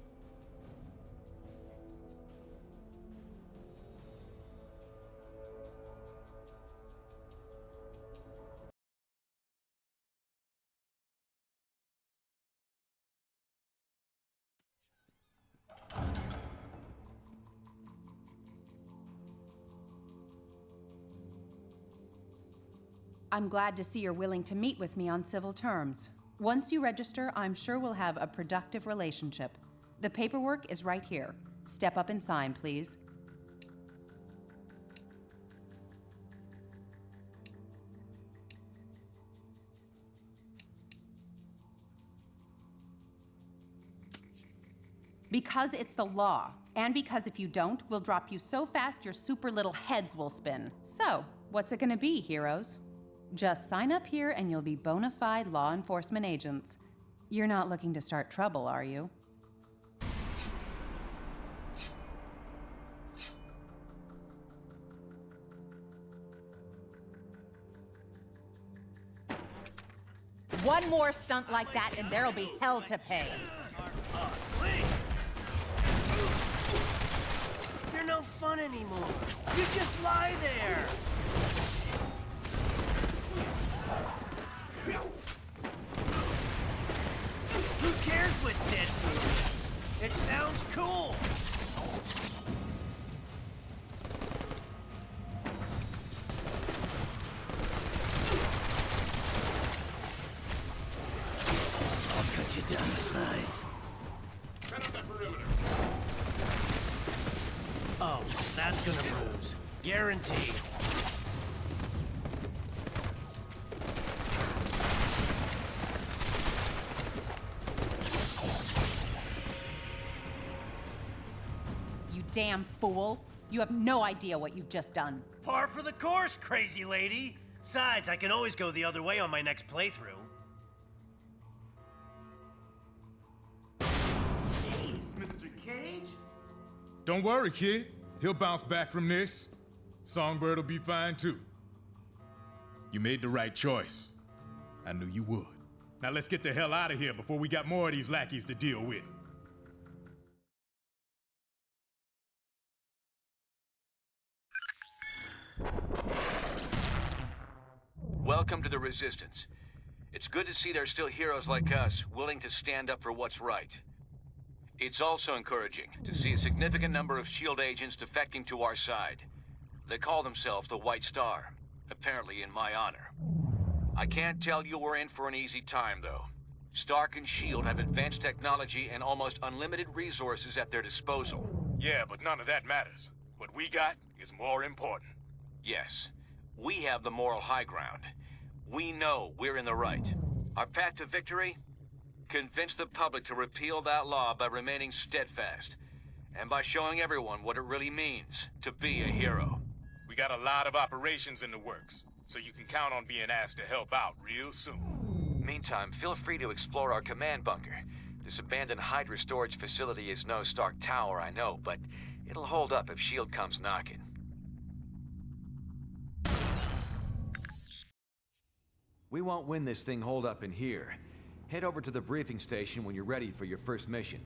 I'm glad to see you're willing to meet with me on civil terms. Once you register, I'm sure we'll have a productive relationship. The paperwork is right here. Step up and sign, please. Because it's the law, and because if you don't, we'll drop you so fast your super little heads will spin. So, what's it gonna be, heroes? Just sign up here and you'll be bona fide law enforcement agents. You're not looking to start trouble, are you? One more stunt like that and there'll be hell to pay. You're no fun anymore. You just lie there. Who cares what Deadpool? It sounds cool. I'll cut you down to size. Set up that perimeter. Oh, that's gonna bruise. Guaranteed. Damn fool. You have no idea what you've just done. Par for the course, crazy lady. Besides, I can always go the other way on my next playthrough. Jeez, Mr. Cage? Don't worry, kid. He'll bounce back from this. Songbird will be fine too. You made the right choice. I knew you would. Now let's get the hell out of here before we got more of these lackeys to deal with. Welcome to the Resistance. It's good to see there's still heroes like us willing to stand up for what's right. It's also encouraging to see a significant number of S.H.I.E.L.D. agents defecting to our side. They call themselves the White Star, apparently in my honor. I can't tell you we're in for an easy time, though. Stark and S.H.I.E.L.D. have advanced technology and almost unlimited resources at their disposal. Yeah, but none of that matters. What we got is more important. Yes, we have the moral high ground. We know we're in the right. Our path to victory? Convince the public to repeal that law by remaining steadfast, and by showing everyone what it really means to be a hero. We got a lot of operations in the works. so you can count on being asked to help out real soon. Meantime, feel free to explore our command bunker. This abandoned Hydra storage facility is no Stark Tower, I know, but it'll hold up if S.H.I.E.L.D. comes knocking. We won't win this thing holed up in here. Head over to the briefing station when you're ready for your first mission.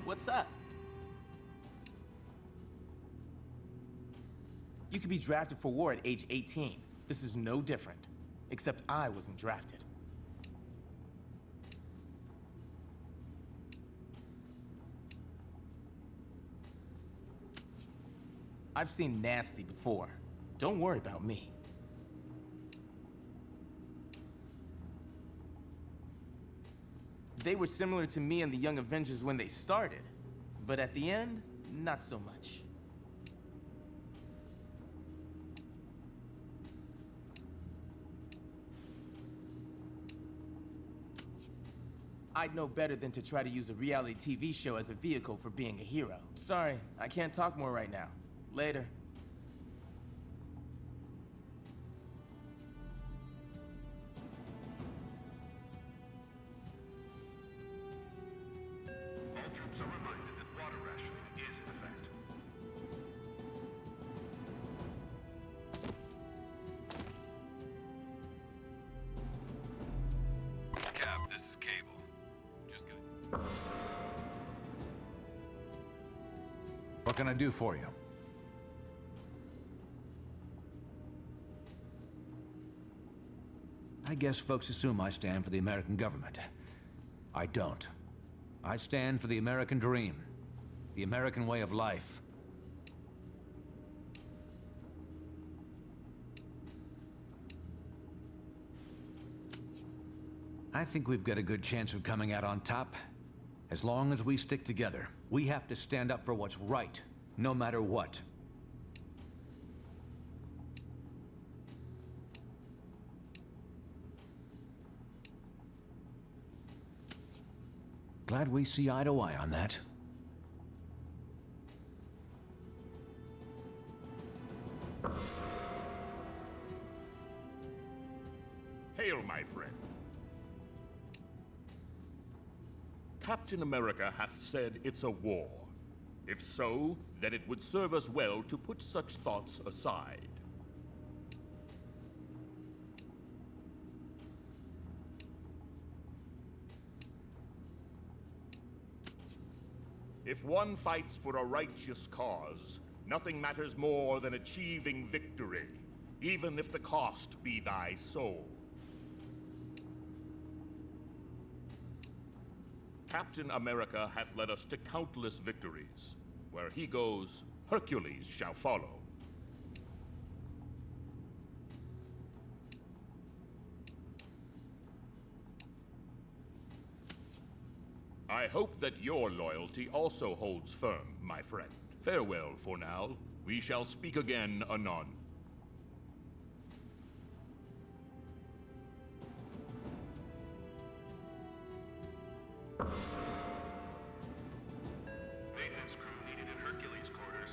What's up? You could be drafted for war at age 18. This is no different. Except I wasn't drafted. I've seen nasty before. Don't worry about me. They were similar to me and the Young Avengers when they started, but at the end, not so much. I'd know better than to try to use a reality TV show as a vehicle for being a hero. Sorry, I can't talk more right now. Later. What can I do for you? I guess folks assume I stand for the American government. I don't. I stand for the American dream, the American way of life. I think we've got a good chance of coming out on top. As long as we stick together, we have to stand up for what's right, no matter what. Glad we see eye to eye on that. Hail, my friend. Captain America hath said it's a war. If so, then it would serve us well to put such thoughts aside. If one fights for a righteous cause, nothing matters more than achieving victory, even if the cost be thy soul. Captain America hath led us to countless victories. Where he goes, Hercules shall follow. I hope that your loyalty also holds firm, my friend. Farewell for now. We shall speak again anon. Maintenance crew needed in Hercules quarters.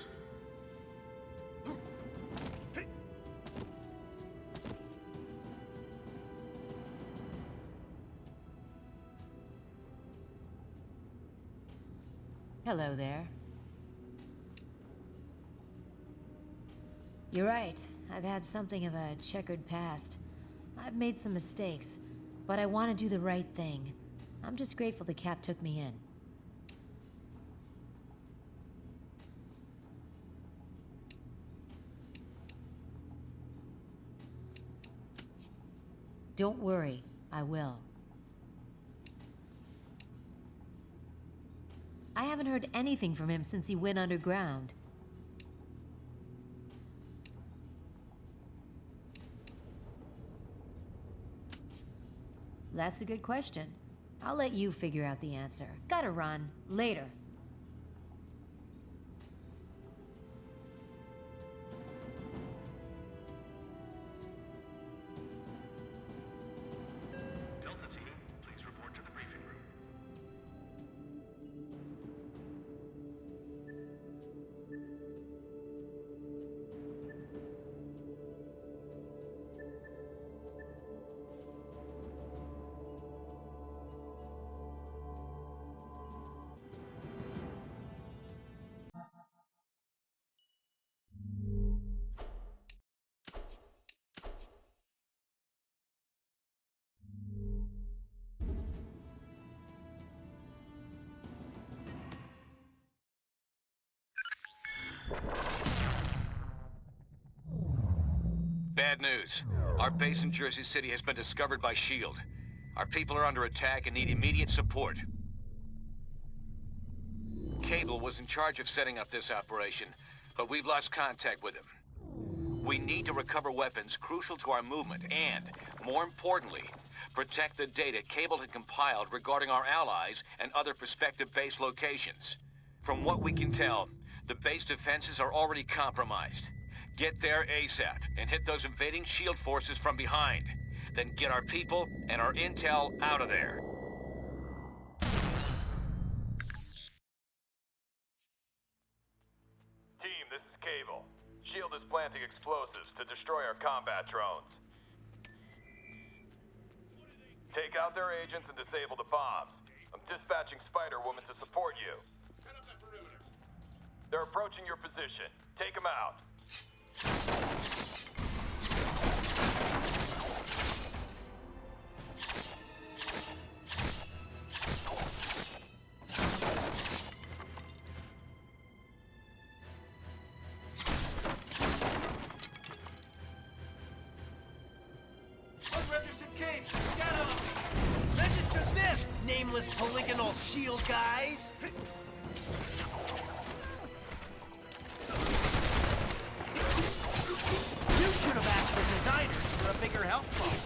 Hello there. You're right. I've had something of a checkered past. I've made some mistakes, but I want to do the right thing. I'm just grateful the Cap took me in. Don't worry, I will. I haven't heard anything from him since he went underground. That's a good question. I'll let you figure out the answer. Gotta run. Later. Delta team, please report to the briefing room. Bad news. Our base in Jersey City has been discovered by S.H.I.E.L.D. Our people are under attack and need immediate support. Cable was in charge of setting up this operation, but we've lost contact with him. We need to recover weapons crucial to our movement and, more importantly, protect the data Cable had compiled regarding our allies and other prospective base locations. From what we can tell, the base defenses are already compromised. Get there ASAP and hit those invading S.H.I.E.L.D. forces from behind. Then get our people and our intel out of there. Team, this is Cable. S.H.I.E.L.D. is planting explosives to destroy our combat drones. Take out their agents and disable the bombs. I'm dispatching Spider-Woman to support you. They're approaching your position. Take them out. Unregistered capes, get 'em! Register this, nameless polygonal S.H.I.E.L.D. guys! You should have asked the designers for a bigger help phone.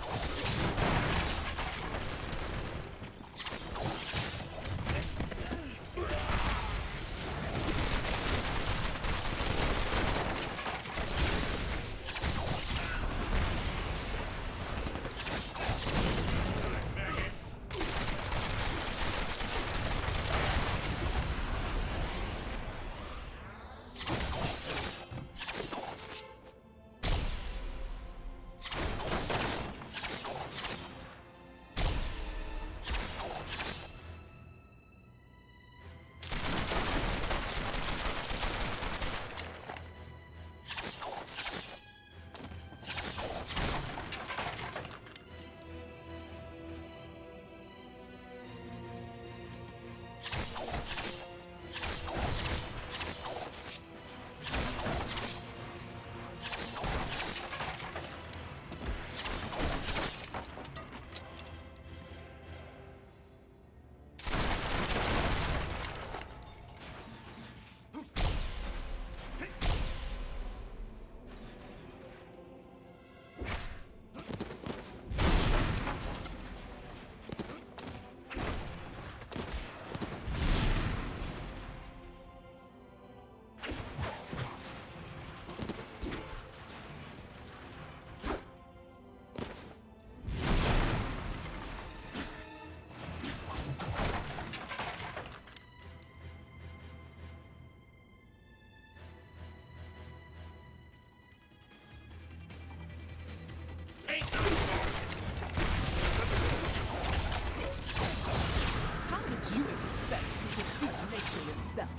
How did you expect to defeat nature itself?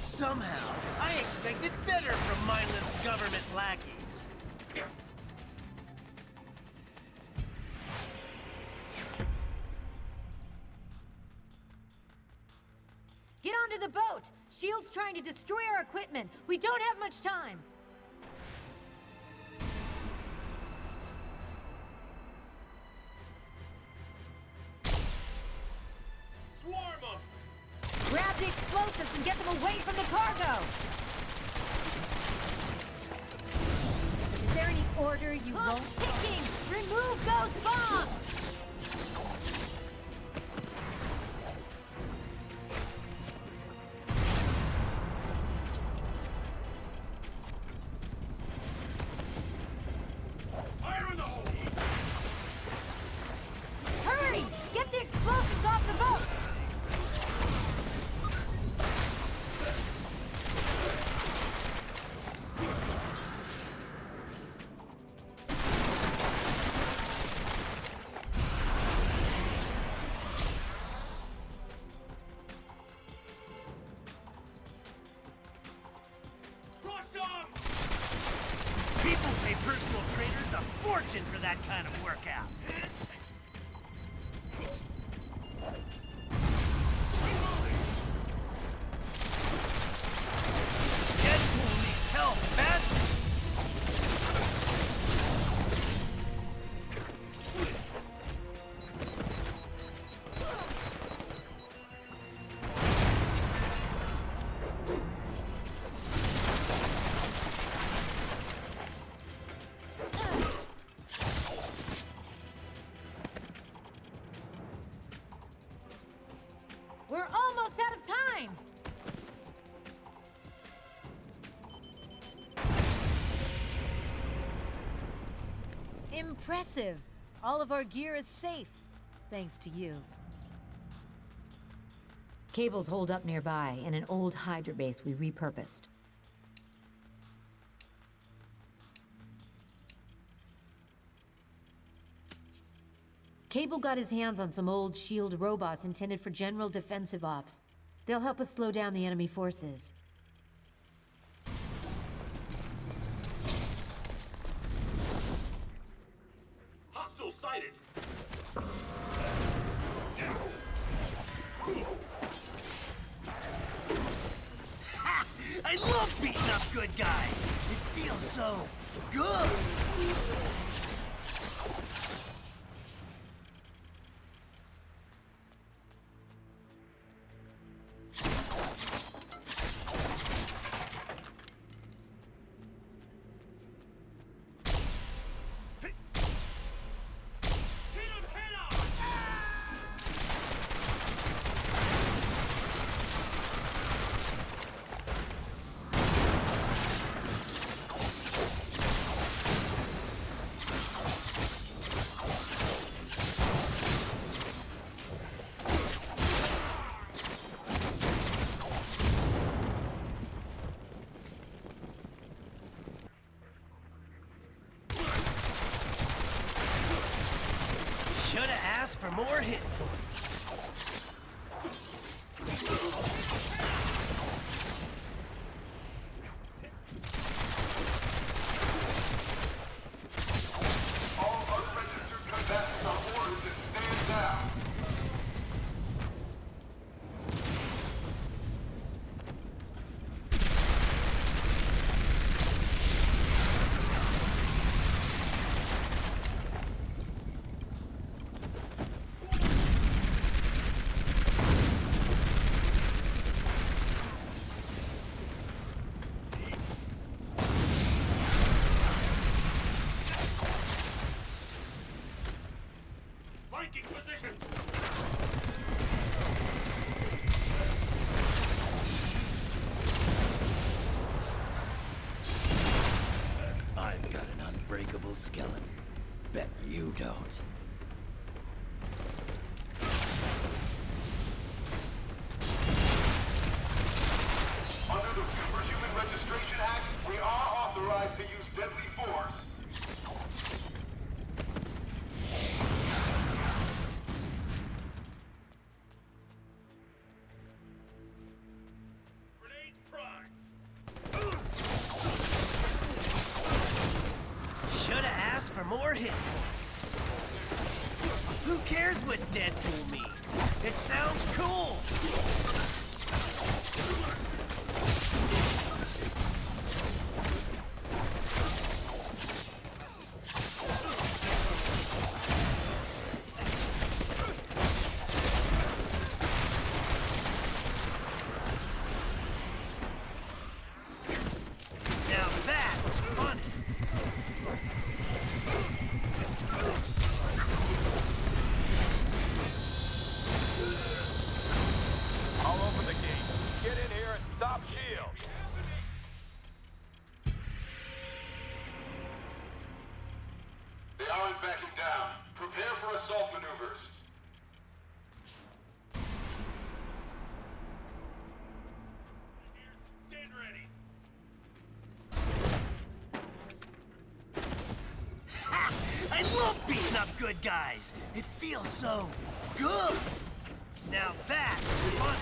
Somehow, I expected better from mindless government lackeys. Get onto the boat! S.H.I.E.L.D's trying to destroy our equipment. We don't have much time. Grab the explosives and get them away from the cargo! Is there any order you won't? Ticking! Remove those bombs! Hurry! Get the explosives off the boat! People pay personal trainers a fortune for that kind of workout. Deadpool needs help, man! We're almost out of time! Impressive. All of our gear is safe, thanks to you. Cables hold up nearby in an old Hydra base we repurposed. Cable got his hands on some old SHIELD robots intended for general defensive ops. They'll help us slow down the enemy forces. Hostile sighted! Ha! I love beating up good guys! It feels so good! Should've asked for more hit points. All unregistered combatants are ordered to stand down. Flanking position! I've got an unbreakable skeleton. Bet you don't. Under the Superhuman Registration Act, we are authorized to use deadly force. Grenade prime! Should've asked for more hit points. Who cares what Deadpool means? It sounds cool! Stop S.H.I.E.L.D. They aren't backing down. Prepare for assault maneuvers. Stand ready. Ha! I love beating up good guys. It feels so good. Now that's fun.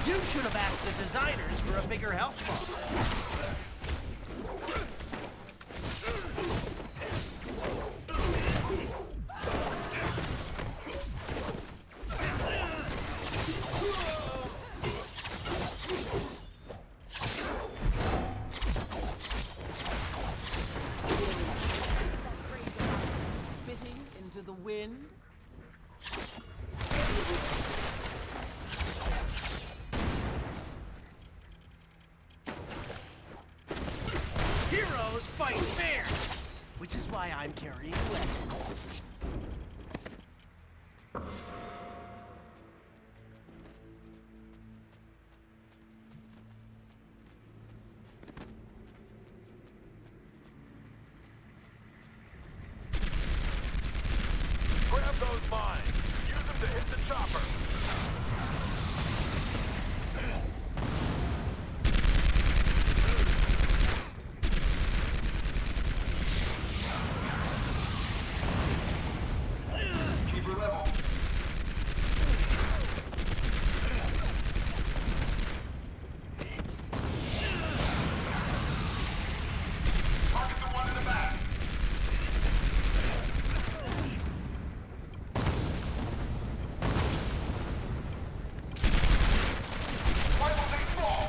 You should have asked the designers for a bigger health bar. Spitting into the wind. Heroes fight fair, which is why I'm carrying weapons. Grab those mines. Use them to hit the chopper. Keep her level. Target the one in the back. Why will they fall?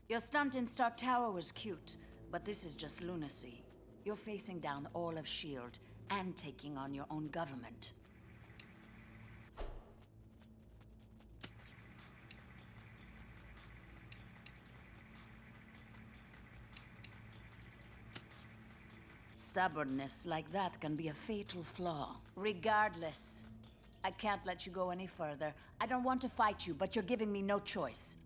Your stunt in Stark Tower was cute, but this is just lunacy. You're facing down all of S.H.I.E.L.D. and taking on your own government. Stubbornness like that can be a fatal flaw. Regardless, I can't let you go any further. I don't want to fight you, but you're giving me no choice.